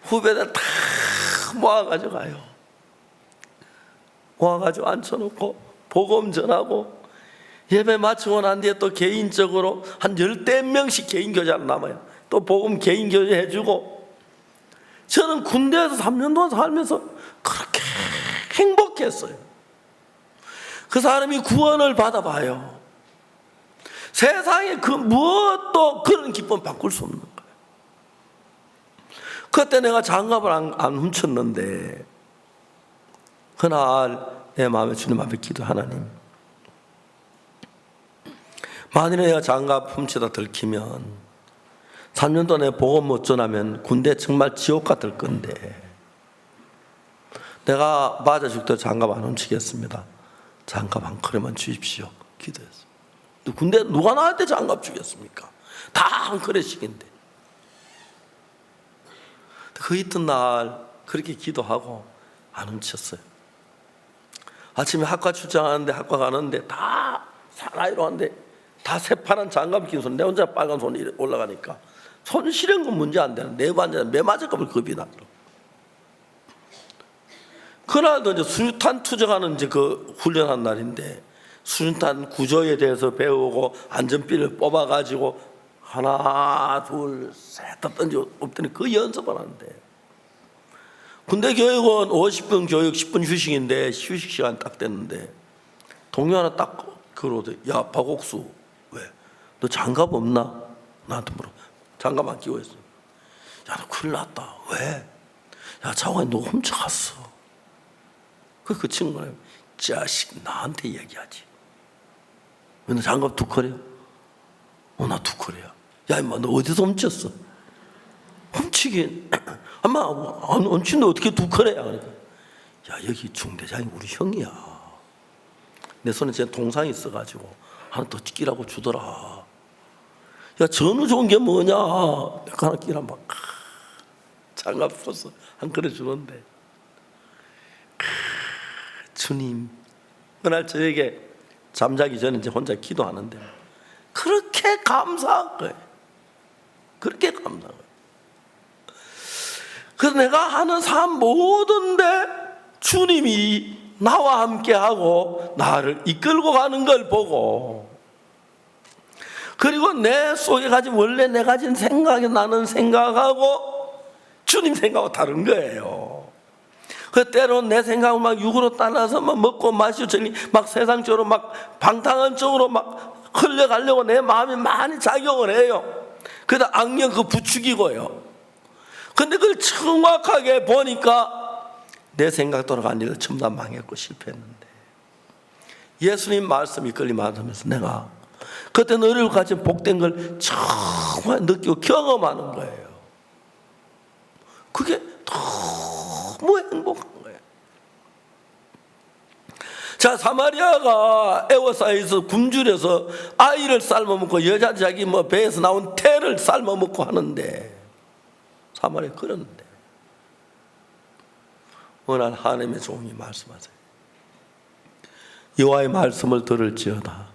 후배들 다 모아가지고 가요. 모아가지고 앉혀놓고 복음 전하고, 예배 마치고 난 뒤에 또 개인적으로 한 10명씩 개인 교제로 남아요. 또 복음 개인 교제 해주고. 저는 군대에서 3년 동안 살면서 그렇게 행복했어요. 그 사람이 구원을 받아봐요. 세상에 그 무엇도 그런 기쁨 바꿀 수 없는 거예요. 그때 내가 장갑을 안 훔쳤는데, 그날 내 마음에 주님 앞에 기도, 하나님, 만일에 내가 장갑 훔치다 들키면 3년 동안 내가 복음 못 전하면 군대 정말 지옥 같을 건데, 내가 맞아 죽더라도 장갑 안 훔치겠습니다. 장갑 한 컬에만 주십시오. 기도했어요. 군대 누가 나한테 장갑 주겠습니까? 다 한 컬에씩인데. 그 이튿날 그렇게 기도하고 안 훔쳤어요. 아침에 학과 출장하는데, 학과 가는데 다 사나이로 하는데 다 새파란 장갑 낀 손, 내 혼자 빨간 손이 올라가니까 손 시린 건 문제 안 되는, 내부 앉아서 매 맞을 겁을 겁이 나더라고. 그날도 이제 수류탄 투정하는 이제 그 훈련한 날인데, 수류탄 구조에 대해서 배우고 안전핀을 뽑아가지고 하나 둘 셋 던지고 없더니 그 연습을 하는데, 군대 교육은 50분 교육 10분 휴식인데 휴식 시간 딱 됐는데 동료 하나 딱 그러더니, 야 박옥수, 왜? 너 장갑 없나? 나한테 물어. 장갑 안 끼고 있어. 야 너 큰일 났다. 왜? 야 장관이 너 훔쳐갔어. 그 친구가, 자식 나한테 얘기하지. 왜 너 장갑 2컬이야? 나 2컬이야. 야 임마 너 어디서 훔쳤어? 훔치긴 아마 안 훔친데 어떻게 2컬이야? 그러니까, 야 여기 중대장이 우리 형이야. 내 손에 제 동상이 있어가지고 하나 더 끼라고 주더라. 야 전후 좋은 게 뭐냐? 내가 하나 끼라 막 장갑 써서 한 그릇 주는데, 주님, 그날 저에게 잠자기 전에 이제 혼자 기도하는데 그렇게 감사한 거예요. 그렇게 감사한 거예요. 그래서 내가 하는 삶 모든데 주님이 나와 함께하고 나를 이끌고 가는 걸 보고, 그리고 내 속에 가진, 원래 내가 가진 생각이, 나는 생각하고 주님 생각하고 다른 거예요. 그 때로는 내 생각을 막 육으로 따라서 막 먹고 마시고 막 세상적으로 막 방탕한 쪽으로 막 흘려가려고 내 마음이 많이 작용을 해요. 그러다 악령 그 부추기고요. 근데 그걸 정확하게 보니까 내 생각 돌아간 일을 전부 다 망했고 실패했는데, 예수님 말씀이 끌리면서 내가 그때 너를 가진 복된 걸 정말 느끼고 경험하는 거예요. 그게 너무 행복한 거예요. 자, 사마리아가 에워싸에서 굶주려서 아이를 삶아 먹고, 여자 자기 뭐 배에서 나온 태를 삶아 먹고 하는데, 사마리아 그러는데 어느 날 하나님의 종이 말씀하세요. 여호와의 말씀을 들을지어다.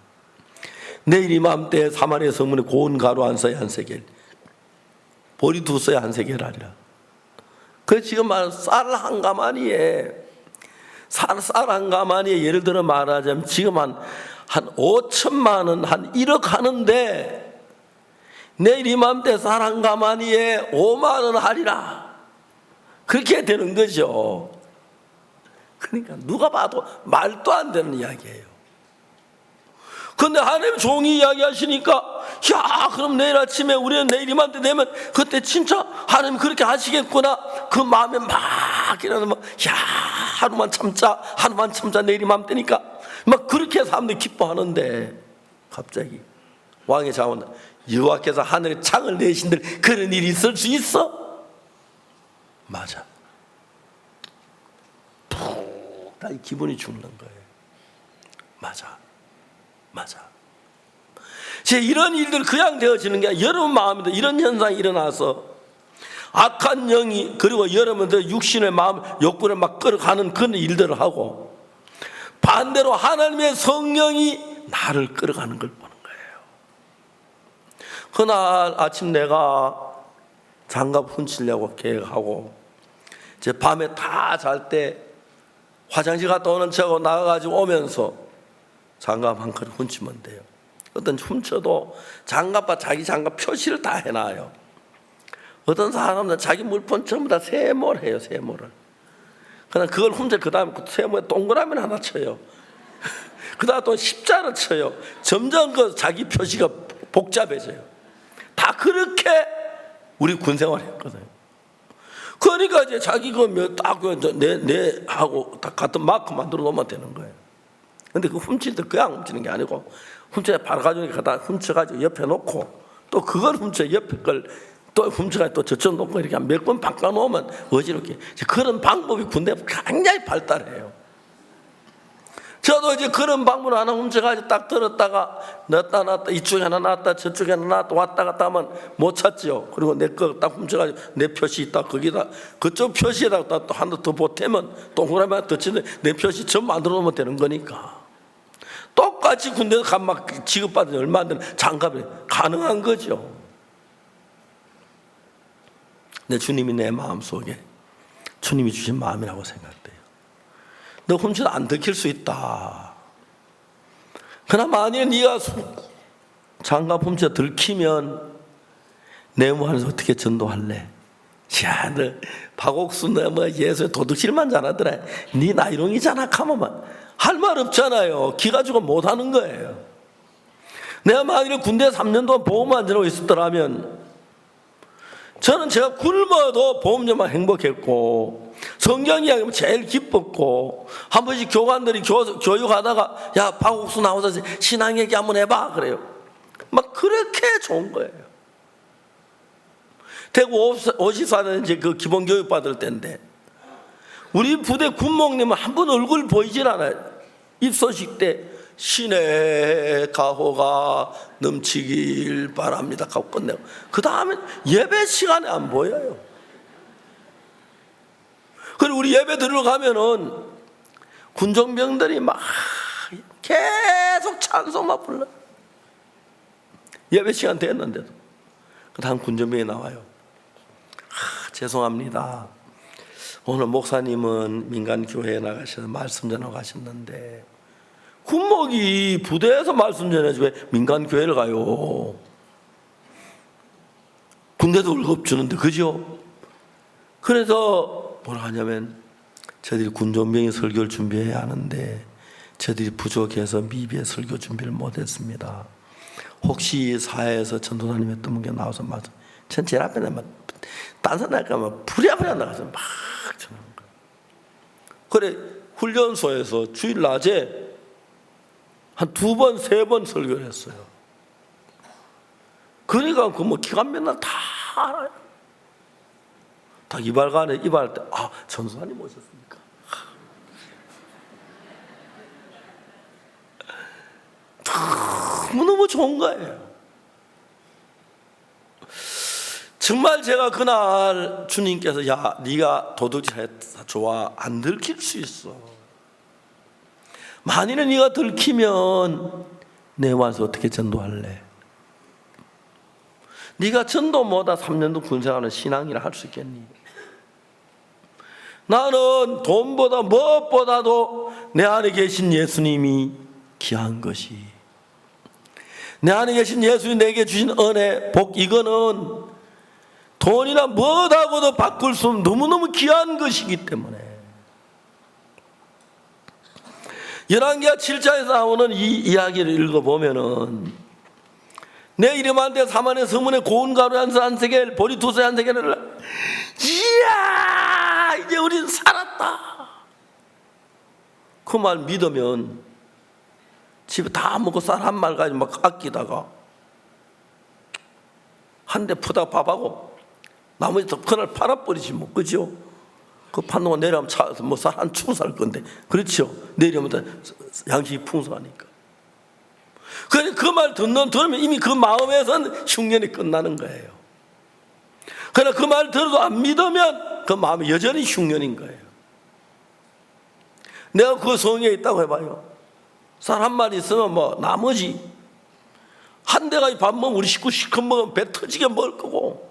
내일 이맘때 사마리아 성문에 고운 가루 한 서에 한 세겔, 보리 2서에 한 세겔 하리라. 그 지금 말하는 쌀 한 가마니에, 쌀 한 가마니에 예를 들어 말하자면 지금 한 5천만 원, 한 1억 하는데 내일 이맘때 쌀 한 가마니에 5만 원 하리라. 그렇게 되는 거죠. 그러니까 누가 봐도 말도 안 되는 이야기예요. 근데 하나님 종이 이야기하시니까, 야 그럼 내일 아침에 우리는 내일 이맘때 되면 그때 진짜 하나님 그렇게 하시겠구나. 그 마음에 막 이러면, 야 하루만 참자 내일 이맘때니까 막 그렇게 사람들이 기뻐하는데, 갑자기 왕의 자원, 여호와께서 하늘에 창을 내신들 그런 일이 있을 수 있어? 맞아. 푹 다 기분이 죽는 거예요. 맞아. 제 이런 일들 그냥 되어지는 게 아니라 여러분 마음에도 이런 현상이 일어나서 악한 영이 그리고 여러분들 육신의 마음 욕구를 막 끌어가는 그런 일들을 하고, 반대로 하나님의 성령이 나를 끌어가는 걸 보는 거예요. 그날 아침 내가 장갑 훔치려고 계획하고 제 밤에 다 잘 때 화장실 갔다 오는 척하고 나가가지고 오면서 장갑 한 그릇 훔치면 돼요. 어떤 훔쳐도 장갑과 자기 장갑 표시를 다 해놔요. 어떤 사람은 자기 물품 전부 다 세모를 해요. 세모를. 그냥 그걸 훔쳐 그 다음에 그 세모에 동그라미를 하나 쳐요. 그 다음에 또 십자를 쳐요. 점점 그 자기 표시가 복잡해져요. 다 그렇게 우리 군생활 했거든요. 그러니까 이제 자기 내 하고 다 같은 마크 만들어 놓으면 되는 거예요. 근데 그 훔칠 때 그냥 훔치는 게 아니고, 훔쳐 바로 가지고 갖다 훔쳐가지고 옆에 놓고 또 그걸 훔쳐 옆에 걸 또 훔쳐가지고 또 저쪽 놓고 이렇게 몇 번 바꿔 놓으면 어지럽게. 그런 방법이 군대 굉장히 발달해요. 저도 이제 그런 방법을 하나 훔쳐가지고 딱 들었다가 넣었다 이쪽에 하나 놨다 저쪽에 하나 놨다 왔다 갔다 하면 못 찾죠. 그리고 내 거 딱 훔쳐가지고 내 표시 있다 거기다 그쪽 표시에다가 또 하나 더 보태면 동그라미 하나 더 치는데 내 표시 전 만들어 놓으면 되는 거니까. 똑같이 군대에서 간 막 지급받은 얼마 안 되는 장갑이 가능한 거죠. 내 주님이 내 마음속에 주님이 주신 마음이라고 생각돼요. 너 훔쳐도 안 들킬 수 있다. 그러나 만약에 네가 장갑 훔쳐 들키면 내 무한에서 어떻게 전도할래? 야, 너 박옥수 너 뭐 예수의 도둑질만 잘하더라. 네 나이롱이잖아. 가면만 할 말 없잖아요. 기가 죽어 못 하는 거예요. 내가 만약에 군대 3년 동안 보험 안 지내고 있었더라면 저는 제가 굶어도 보험료만 행복했고 성경 이야기하면 제일 기뻤고, 한 번씩 교관들이 교육하다가 야 박옥수 나오서 신앙 얘기 한번 해봐 그래요. 막 그렇게 좋은 거예요. 대구 54년 이제 그 기본 교육 받을 때인데 우리 부대 군목님은 한 번 얼굴 보이질 않아요. 입소식 때 신의 가호가 넘치길 바랍니다 하고 끝내고 그 다음에 예배 시간에 안 보여요. 그리고 우리 예배 들어가면은 군종병들이 막 계속 찬송만 불러. 예배 시간 됐는데도 그 다음 군종병이 나와요. 죄송합니다. 오늘 목사님은 민간교회에 나가셔서 말씀 전하고 가셨는데 군목이 부대에서 말씀 전해야지 왜 민간교회를 가요? 군대도 월급 주는데, 그죠? 그래서 뭐라 하냐면 저희들이 군종병이 설교를 준비해야 하는데 저희들이 부족해서 미비의 설교 준비를 못했습니다. 혹시 사회에서 전도사님 했던 게 나와서 말씀, 전 제일 앞에 나면 딴 사람 나가면 부랴부랴 나가서 막 전하는 거예요. 그래 훈련소에서 주일 낮에 한 2번, 3번 설교를 했어요. 그러니까 그 뭐 기간 맨날 다 알아요. 다 이발관에 이발할 때 전도사님 오셨습니까? 너무너무 좋은 거예요. 정말 제가 그날 주님께서 야 네가 도둑질 했다 좋아, 안 들킬 수 있어. 만일에 네가 들키면 내 와서 어떻게 전도할래? 네가 전도 못하 3년도 군생활은 신앙이라 할 수 있겠니? 나는 돈보다 무엇보다도 내 안에 계신 예수님이 귀한 것이, 내 안에 계신 예수님이 내게 주신 은혜, 복, 이거는 돈이나 무엇하고도 바꿀 수 없는 너무너무 귀한 것이기 때문에 열왕기하 7장에서 나오는 이 이야기를 읽어보면은 내 이름 한 대 사만의 서문에 고운 가루 한 세겔 보리 2세 한 세겔을 이야 이제 우린 살았다 그 말 믿으면 집에 다 먹고 쌀 한 말 가지고 막 아끼다가 한 대 푸다 밥하고 나머지 또 그날 팔아버리지 뭐, 그죠? 그 판동가 내려가면 뭐 쌀 한 축 살 건데, 그렇죠? 내려오면 양식이 풍성하니까. 그 말 들으면 이미 그 마음에선 흉년이 끝나는 거예요. 그러나 그 말 들어도 안 믿으면 그 마음이 여전히 흉년인 거예요. 내가 그 성에 있다고 해봐요. 쌀 한 마리 있으면 뭐 나머지 한 대가 밥 먹으면 우리 식구 실컷 먹으면 배 터지게 먹을 거고,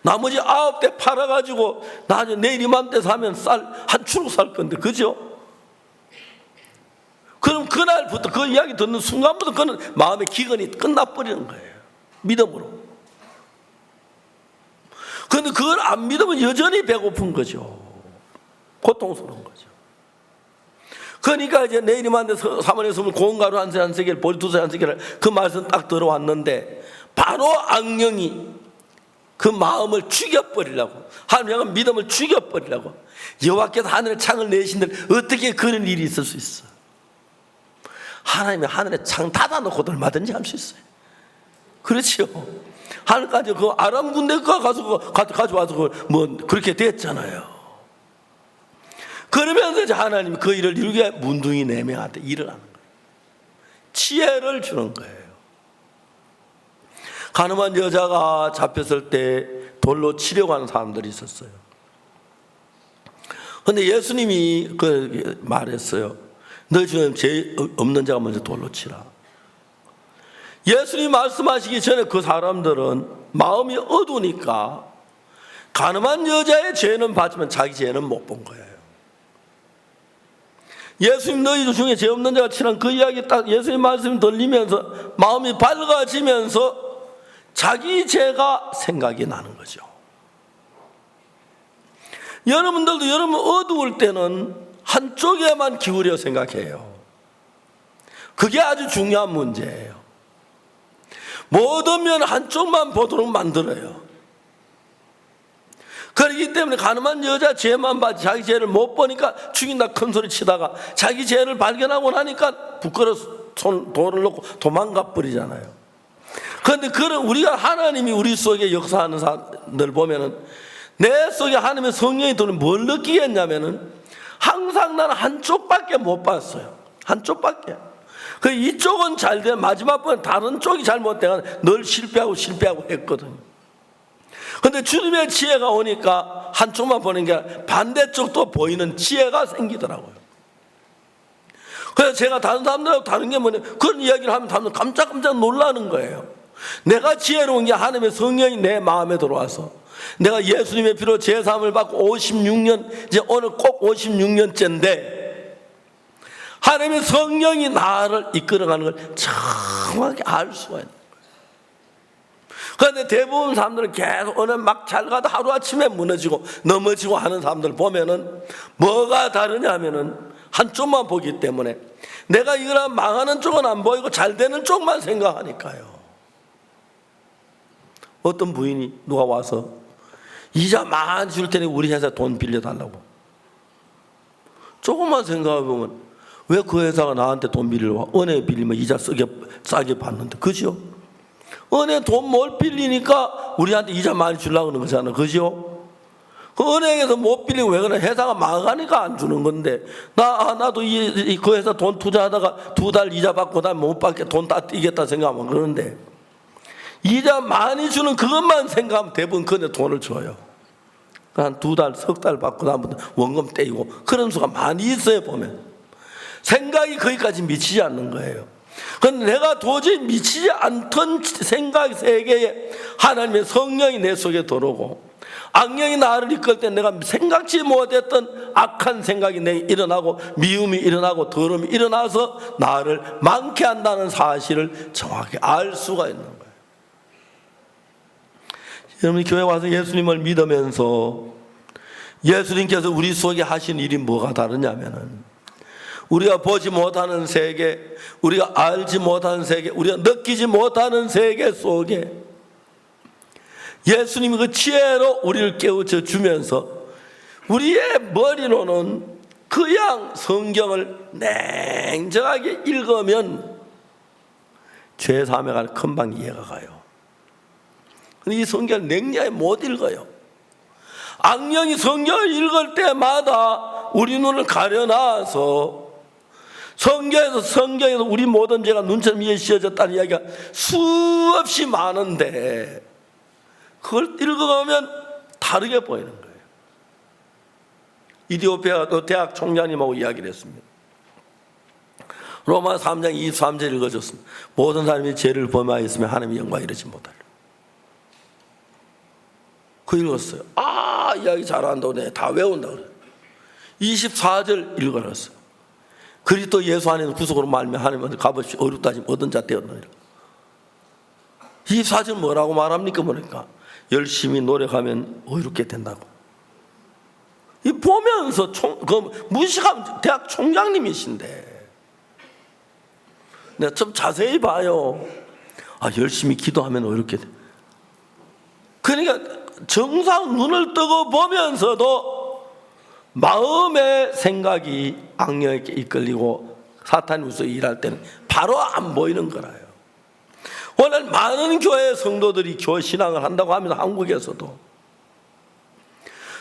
나머지 9대 팔아가지고 나중에 내일 이맘때 사면 쌀 한 추룩 살 건데, 그죠? 그럼 그날부터 그 이야기 듣는 순간부터 그는 마음의 기근이 끝나버리는 거예요. 믿음으로. 그런데 그걸 안 믿으면 여전히 배고픈 거죠. 고통스러운 거죠. 그러니까 이제 내일이만데 사모님의 선물 고운 가루 한 세겔, 보리 2세 한 세겔, 그 말씀 딱 들어왔는데 바로 악령이 그 마음을 죽여버리려고, 하나님의 믿음을 죽여버리려고, 여호와께서 하늘의 창을 내신들 어떻게 그런 일이 있을 수 있어? 하나님이 하늘의 창 닫아놓고도 얼마든지 할 수 있어요. 그렇죠? 하늘까지 그 아람 군대가 가져와서 뭐 그렇게 됐잖아요. 그러면서 이제 하나님이 그 일을 이루기 위해 문둥이 4명한테 일을 하는 거예요. 지혜를 주는 거예요. 가늠한 여자가 잡혔을 때 돌로 치려고 하는 사람들이 있었어요. 그런데 예수님이 그 말했어요. 너 중에 죄 없는 자가 먼저 돌로 치라. 예수님 말씀하시기 전에 그 사람들은 마음이 어두우니까 가늠한 여자의 죄는 봤지만 자기 죄는 못 본 거예요. 예수님 너희 중에 죄 없는 자가 치란 그 이야기 딱 예수님 말씀이 들리면서 마음이 밝아지면서 자기 죄가 생각이 나는 거죠. 여러분들도 여러분 어두울 때는 한쪽에만 기울여 생각해요. 그게 아주 중요한 문제예요. 못 오면 한쪽만 보도록 만들어요. 그렇기 때문에 가늠한 여자 죄만 봐지 자기 죄를 못 보니까 죽인다 큰 소리 치다가 자기 죄를 발견하고 나니까 부끄러워서 돌을 놓고 도망가 버리잖아요. 그런데 그런 우리가 하나님이 우리 속에 역사하는 사람들 보면은 내 속에 하나님의 성령이 들어오면 뭘 느끼겠냐면은 항상 나는 한쪽밖에 못 봤어요. 한쪽밖에. 그 이쪽은 잘 돼 마지막 번에 다른 쪽이 잘못돼가 늘 실패하고 했거든요. 그런데 주님의 지혜가 오니까 한쪽만 보는 게 아니라 반대쪽도 보이는 지혜가 생기더라고요. 그래서 제가 다른 사람들하고 다른 게 뭐냐, 그런 이야기를 하면 다들 깜짝깜짝 놀라는 거예요. 내가 지혜로운 게 하나님의 성령이 내 마음에 들어와서 내가 예수님의 피로 제사함을 받고 56년, 이제 오늘 꼭 56년째인데 하나님의 성령이 나를 이끌어가는 걸 정확하게 알 수가 있는 거예요. 그런데 대부분 사람들은 계속 오늘 막 잘 가다 하루아침에 무너지고 넘어지고 하는 사람들 보면은 뭐가 다르냐 하면은 한쪽만 보기 때문에 내가 이거랑 망하는 쪽은 안 보이고 잘 되는 쪽만 생각하니까요. 어떤 부인이 누가 와서 이자 많이 줄 테니 우리 회사에 돈 빌려달라고. 조금만 생각해보면 왜 그 회사가 나한테 돈 빌리러 와? 은행에 빌리면 이자 싸게 받는데, 그죠? 은행에 돈 뭘 빌리니까 우리한테 이자 많이 주려고 그러는 거잖아, 그죠? 그 은행에서 못 빌리고 왜 그래? 회사가 망하니까 안 주는 건데, 나도 그 회사 돈 투자하다가 2달 이자 받고 난 못 받게 돈 다 띄겠다 생각하면 그러는데, 이자 많이 주는 그것만 생각하면 대부분 그네 돈을 줘요. 한 2달, 석 달 받고 나면 원금 떼이고 그런 수가 많이 있어요, 보면. 생각이 거기까지 미치지 않는 거예요. 그런데 내가 도저히 미치지 않던 생각 세계에 하나님의 성령이 내 속에 들어오고 악령이 나를 이끌 때 내가 생각지 못했던 악한 생각이 내게 일어나고 미움이 일어나고 더러움이 일어나서 나를 많게 한다는 사실을 정확히 알 수가 있는 거예요. 여러분이 교회 와서 예수님을 믿으면서 예수님께서 우리 속에 하신 일이 뭐가 다르냐면은 우리가 보지 못하는 세계, 우리가 알지 못하는 세계, 우리가 느끼지 못하는 세계 속에 예수님이 그 지혜로 우리를 깨우쳐 주면서 우리의 머리로는 그냥 성경을 냉정하게 읽으면 죄 사함에 관한 금방 이해가 가요. 근데 이 성경을 냉정하게 못 읽어요. 악령이 성경을 읽을 때마다 우리 눈을 가려놔서 성경에서 우리 모든 죄가 눈처럼 이어졌다는 이야기가 수없이 많은데 그걸 읽어가면 다르게 보이는 거예요. 이디오피아 대학 총장님하고 이야기를 했습니다. 로마 3장 23절 읽어줬습니다. 모든 사람이 죄를 범하였으면 하나님의 영광을 이루지 못하리라. 그 읽었어요. 아, 이야기 잘한다고 내가 다 외운다고 그래요. 24절 읽어놨어요. 그리스도 예수 안에서 구속으로 말미암아 하나님한테 값없이 어렵다 하지만 얻은 자 되었느니라. 24절 뭐라고 말합니까? 뭐니까 열심히 노력하면 의롭게 된다고. 이 보면서 무식한 대학 총장님이신데 내가 좀 자세히 봐요. 아, 열심히 기도하면 의롭게 돼. 그러니까 정상 눈을 뜨고 보면서도 마음의 생각이 악령에게 이끌리고 사탄이 우서 일할 때는 바로 안 보이는 거라요. 오늘 많은 교회 성도들이 교회 신앙을 한다고 하면서 한국에서도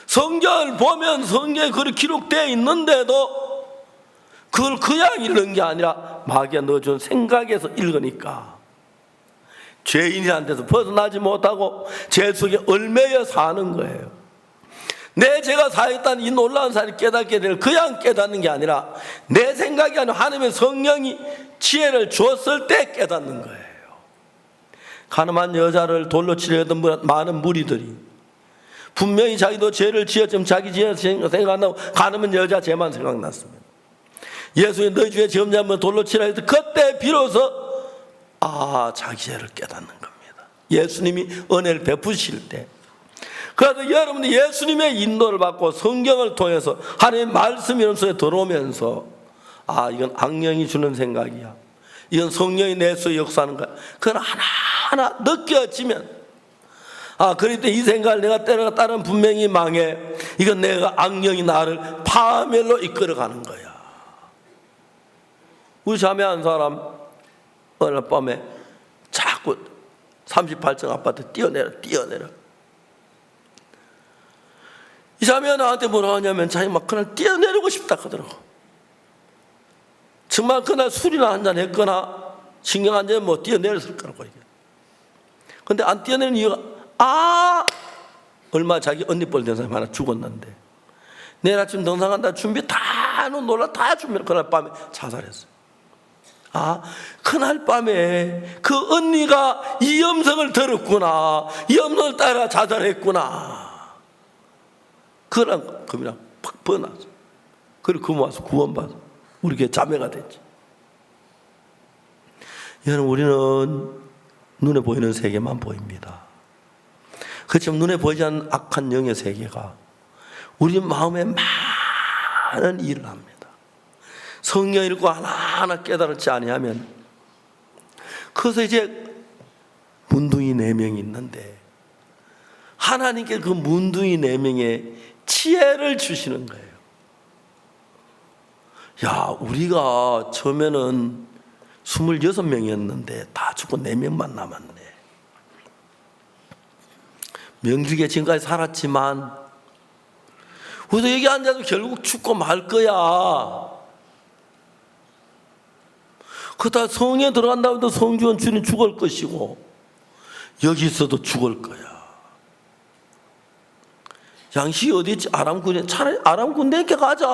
성경을 보면 성경에 그렇게 기록되어 있는데도 그걸 그냥 읽는 게 아니라 마귀가 넣어준 생각에서 읽으니까 죄인한테서 벗어나지 못하고 죄 속에 얽매여 사는 거예요. 내 죄가 사했다는 이 놀라운 사실을 깨닫게 되는, 그냥 깨닫는 게 아니라 내 생각이 아니라 하나님의 성령이 지혜를 주었을 때 깨닫는 거예요. 가늠한 여자를 돌로 치려 했던 많은 무리들이 분명히 자기도 죄를 지었지만 자기 죄 생각 안 나고 가늠한 여자 죄만 생각났습니다. 예수님 너희 중에 죄 없냐 하면 돌로 치라 해서 그때 비로소 자기 죄를 깨닫는 겁니다. 예수님이 은혜를 베푸실 때. 그래서 여러분들 예수님의 인도를 받고 성경을 통해서 하나님의 말씀이 여러분 속에 들어오면서 이건 악령이 주는 생각이야, 이건 성령이 내 속에 역사하는 거야, 그건 하나하나 느껴지면 그럴 때 이 생각을 내가 따르면 분명히 망해. 이건 내가 악령이 나를 파멸로 이끌어가는 거야. 우리 자매 한 사람 어느 밤에 자꾸 38층 아파트 뛰어내려. 이 자매가 나한테 뭐라 하냐면 자기 막 그날 뛰어내리고 싶다 하더라고. 정말 그날 술이나 한잔 했거나 신경 안 되면 뭐 뛰어내렸을 거라고. 근데 안 뛰어내는 이유가 얼마 자기 언니뻘 된 사람이 하나 죽었는데 내일 아침 등산한다 준비 다 해놓은 놀라 다 준비를 그날 밤에 자살했어요. 그날 밤에 그 언니가 이 음성을 들었구나, 이 음성을 따라 자살했구나. 그랑 금이랑 팍 번났어. 그리고 그 와서 구원받아 우리 교회 자매가 됐지. 여러분, 우리는 눈에 보이는 세계만 보입니다. 그렇지만 눈에 보이지 않는 악한 영의 세계가 우리 마음에 많은 일을 합니다. 성경 읽고 하나하나 깨달지 아니하면, 그래서 이제 문둥이 4명이 있는데 하나님께 그 문둥이 4명의 지혜를 주시는 거예요. 우리가 처음에는 26명이었는데 다 죽고 4명만 남았네. 명주에 지금까지 살았지만 우리도 여기 앉아도 결국 죽고 말 거야. 그다 성에 들어간다고 해도 성주원 주님 죽을 것이고 여기서도 죽을 거야. 양식이 어디 있지? 아람군에. 차라리 아람군대께 가자.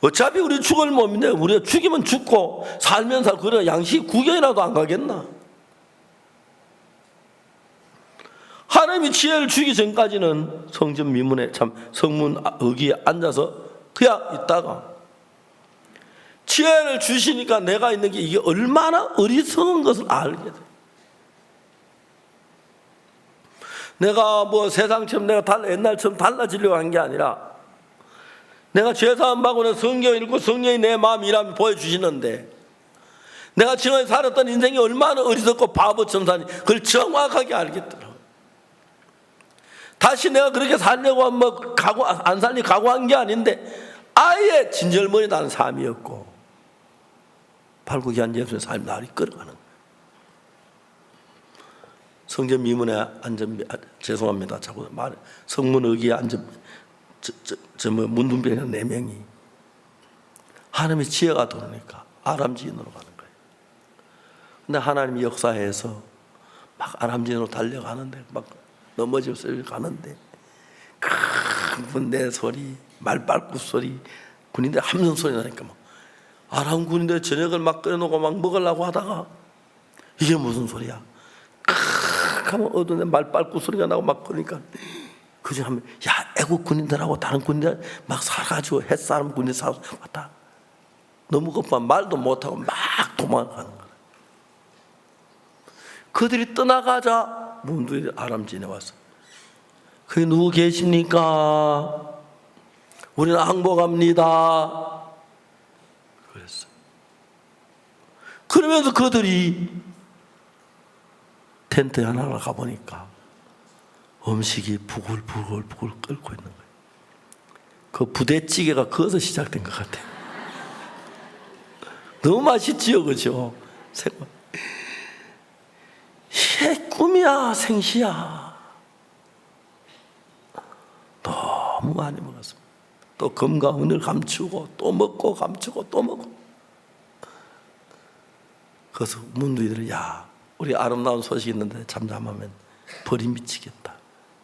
어차피 우리 죽을 몸인데 우리가 죽이면 죽고 살면 살고, 그래 양식 구경이라도 안 가겠나? 하나님이 지혜를 주기 전까지는 성전 미문에 성문 어귀에 앉아서 그냥 있다가 지혜를 주시니까 내가 있는 게 이게 얼마나 어리석은 것을 알게 돼. 내가 뭐 세상처럼 내가 옛날처럼 달라지려고 한 게 아니라 내가 죄사함 받고는 성경 읽고 성령이 내 마음 일하면 보여주시는데 내가 지금까지 살았던 인생이 얼마나 어리석고 바보처럼 사는지 그걸 정확하게 알겠더라고요. 다시 내가 그렇게 살려고 하면 안 살리 각오한 게 아닌데 아예 진절머리 나는 삶이었고 발구기한 예수의 삶이 나를 이끌어가는 거예요. 성전 미문에 죄송합니다. 자꾸 말 성문 어귀에 문둥병이나 4명이 하나님의 지혜가 들어오니까 아람지인으로 가는 거예요. 근데 하나님이 역사해서 막 아람진으로 달려가는데 막 넘어져서 가는데 큰 군대 소리, 말발굽 소리, 군인들 함성 소리 나니까 막 아람 군인들 저녁을 막 끓여놓고 막 먹으려고 하다가 이게 무슨 소리야? 하면 어두운데 말발굽 소리가 나고 막 그러니까 그중 하면 야 애국 군인들하고 다른 군인들 막 사가지고 햇사람 군인 사서 왔다. 너무 급한 말도 못하고 막 도망가는 거야. 그들이 떠나가자 문두이 아람진에 왔어. 거기 누구 계십니까? 우리는 항복합니다. 그랬어. 그러면서 그들이 텐트 하나로 가보니까 음식이 부글부글 끓고 있는 거예요. 그 부대찌개가 거기서 시작된 것 같아요. 너무 맛있지요, 그죠? 이게 꿈이야, 생시야. 너무 많이 먹었습니다. 또 금과 은을 감추고 또 먹고 감추고 또 먹고. 그래서 문두이들이 야 우리 아름다운 소식이 있는데 잠잠하면 벌이 미치겠다.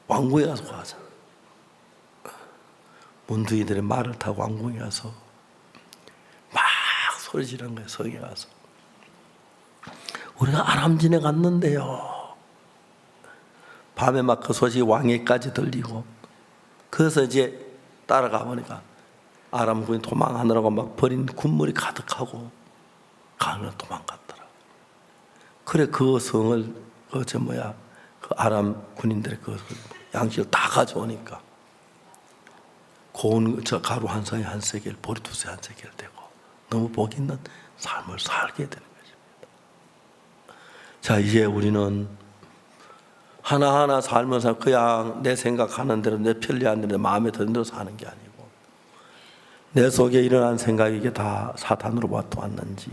왕궁에 가서 구하자. 문두이들의 말을 타고 왕궁에 가서 막 소리 지르는 거예요. 성에 가서 우리가 아람진에 갔는데요. 밤에 막 그 소식이 왕에까지 들리고 그래서 이제 따라가 보니까 아람군이 도망하느라고 막 버린 군물이 가득하고 가면 도망갔더라. 그래 그 성을 그 아람 군인들의 그 양식을 다 가져오니까 고운 저 가루 한 상에 한 세겔, 보리 두세 한 세겔 되고 너무 복 있는 삶을 살게 되는 것입니다. 자 이제 우리는 하나하나 살면서 그냥 내 생각하는 대로 내 편리한 대로 내 마음에 드는 대로 사는 게 아니고 내 속에 일어난 생각이 이게 다 사탄으로부터 왔는지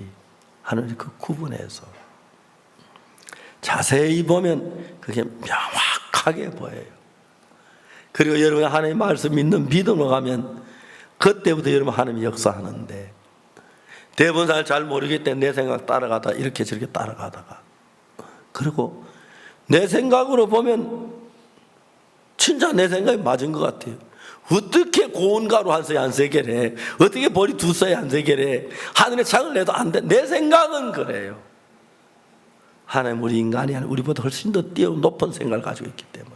하는 그 구분해서 자세히 보면 그게 명확하게 보여요. 그리고 여러분이 하나님의 말씀 믿는 믿음으로 가면 그때부터 여러분 하나님이 역사하는데 대부분 잘 모르기 때문에 내 생각 따라가다 이렇게 저렇게 따라가다가 그리고 내 생각으로 보면 진짜 내 생각이 맞은 것 같아요. 어떻게 고운 가루 한 쇠에 한 세겔에 어떻게 보리 두 쇠에 한 세겔에 하늘에 창을 내도 안 돼. 내 생각은 그래요. 하나님 우리 인간이 우리보다 훨씬 더 높은 생각을 가지고 있기 때문에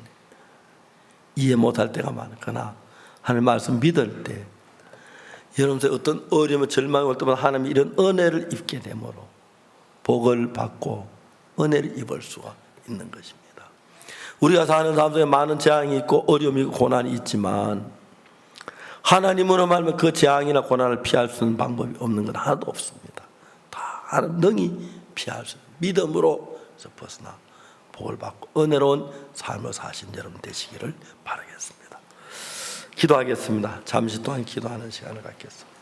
이해 못할 때가 많거나 하나님 말씀 믿을 때 여러분의 어떤 어려움 절망이 올 때마다 하나님이 이런 은혜를 입게 되므로 복을 받고 은혜를 입을 수가 있는 것입니다. 우리가 사는 삶 속에 많은 재앙이 있고 어려움이 있고 고난이 있지만 하나님으로 말하면 그 재앙이나 고난을 피할 수 있는 방법이 없는 건 하나도 없습니다. 다 하나님 능히 피할 수 있는 믿음으로 벗어나 복을 받고 은혜로운 삶을 사신 여러분 되시기를 바라겠습니다. 기도하겠습니다. 잠시 동안 기도하는 시간을 갖겠습니다.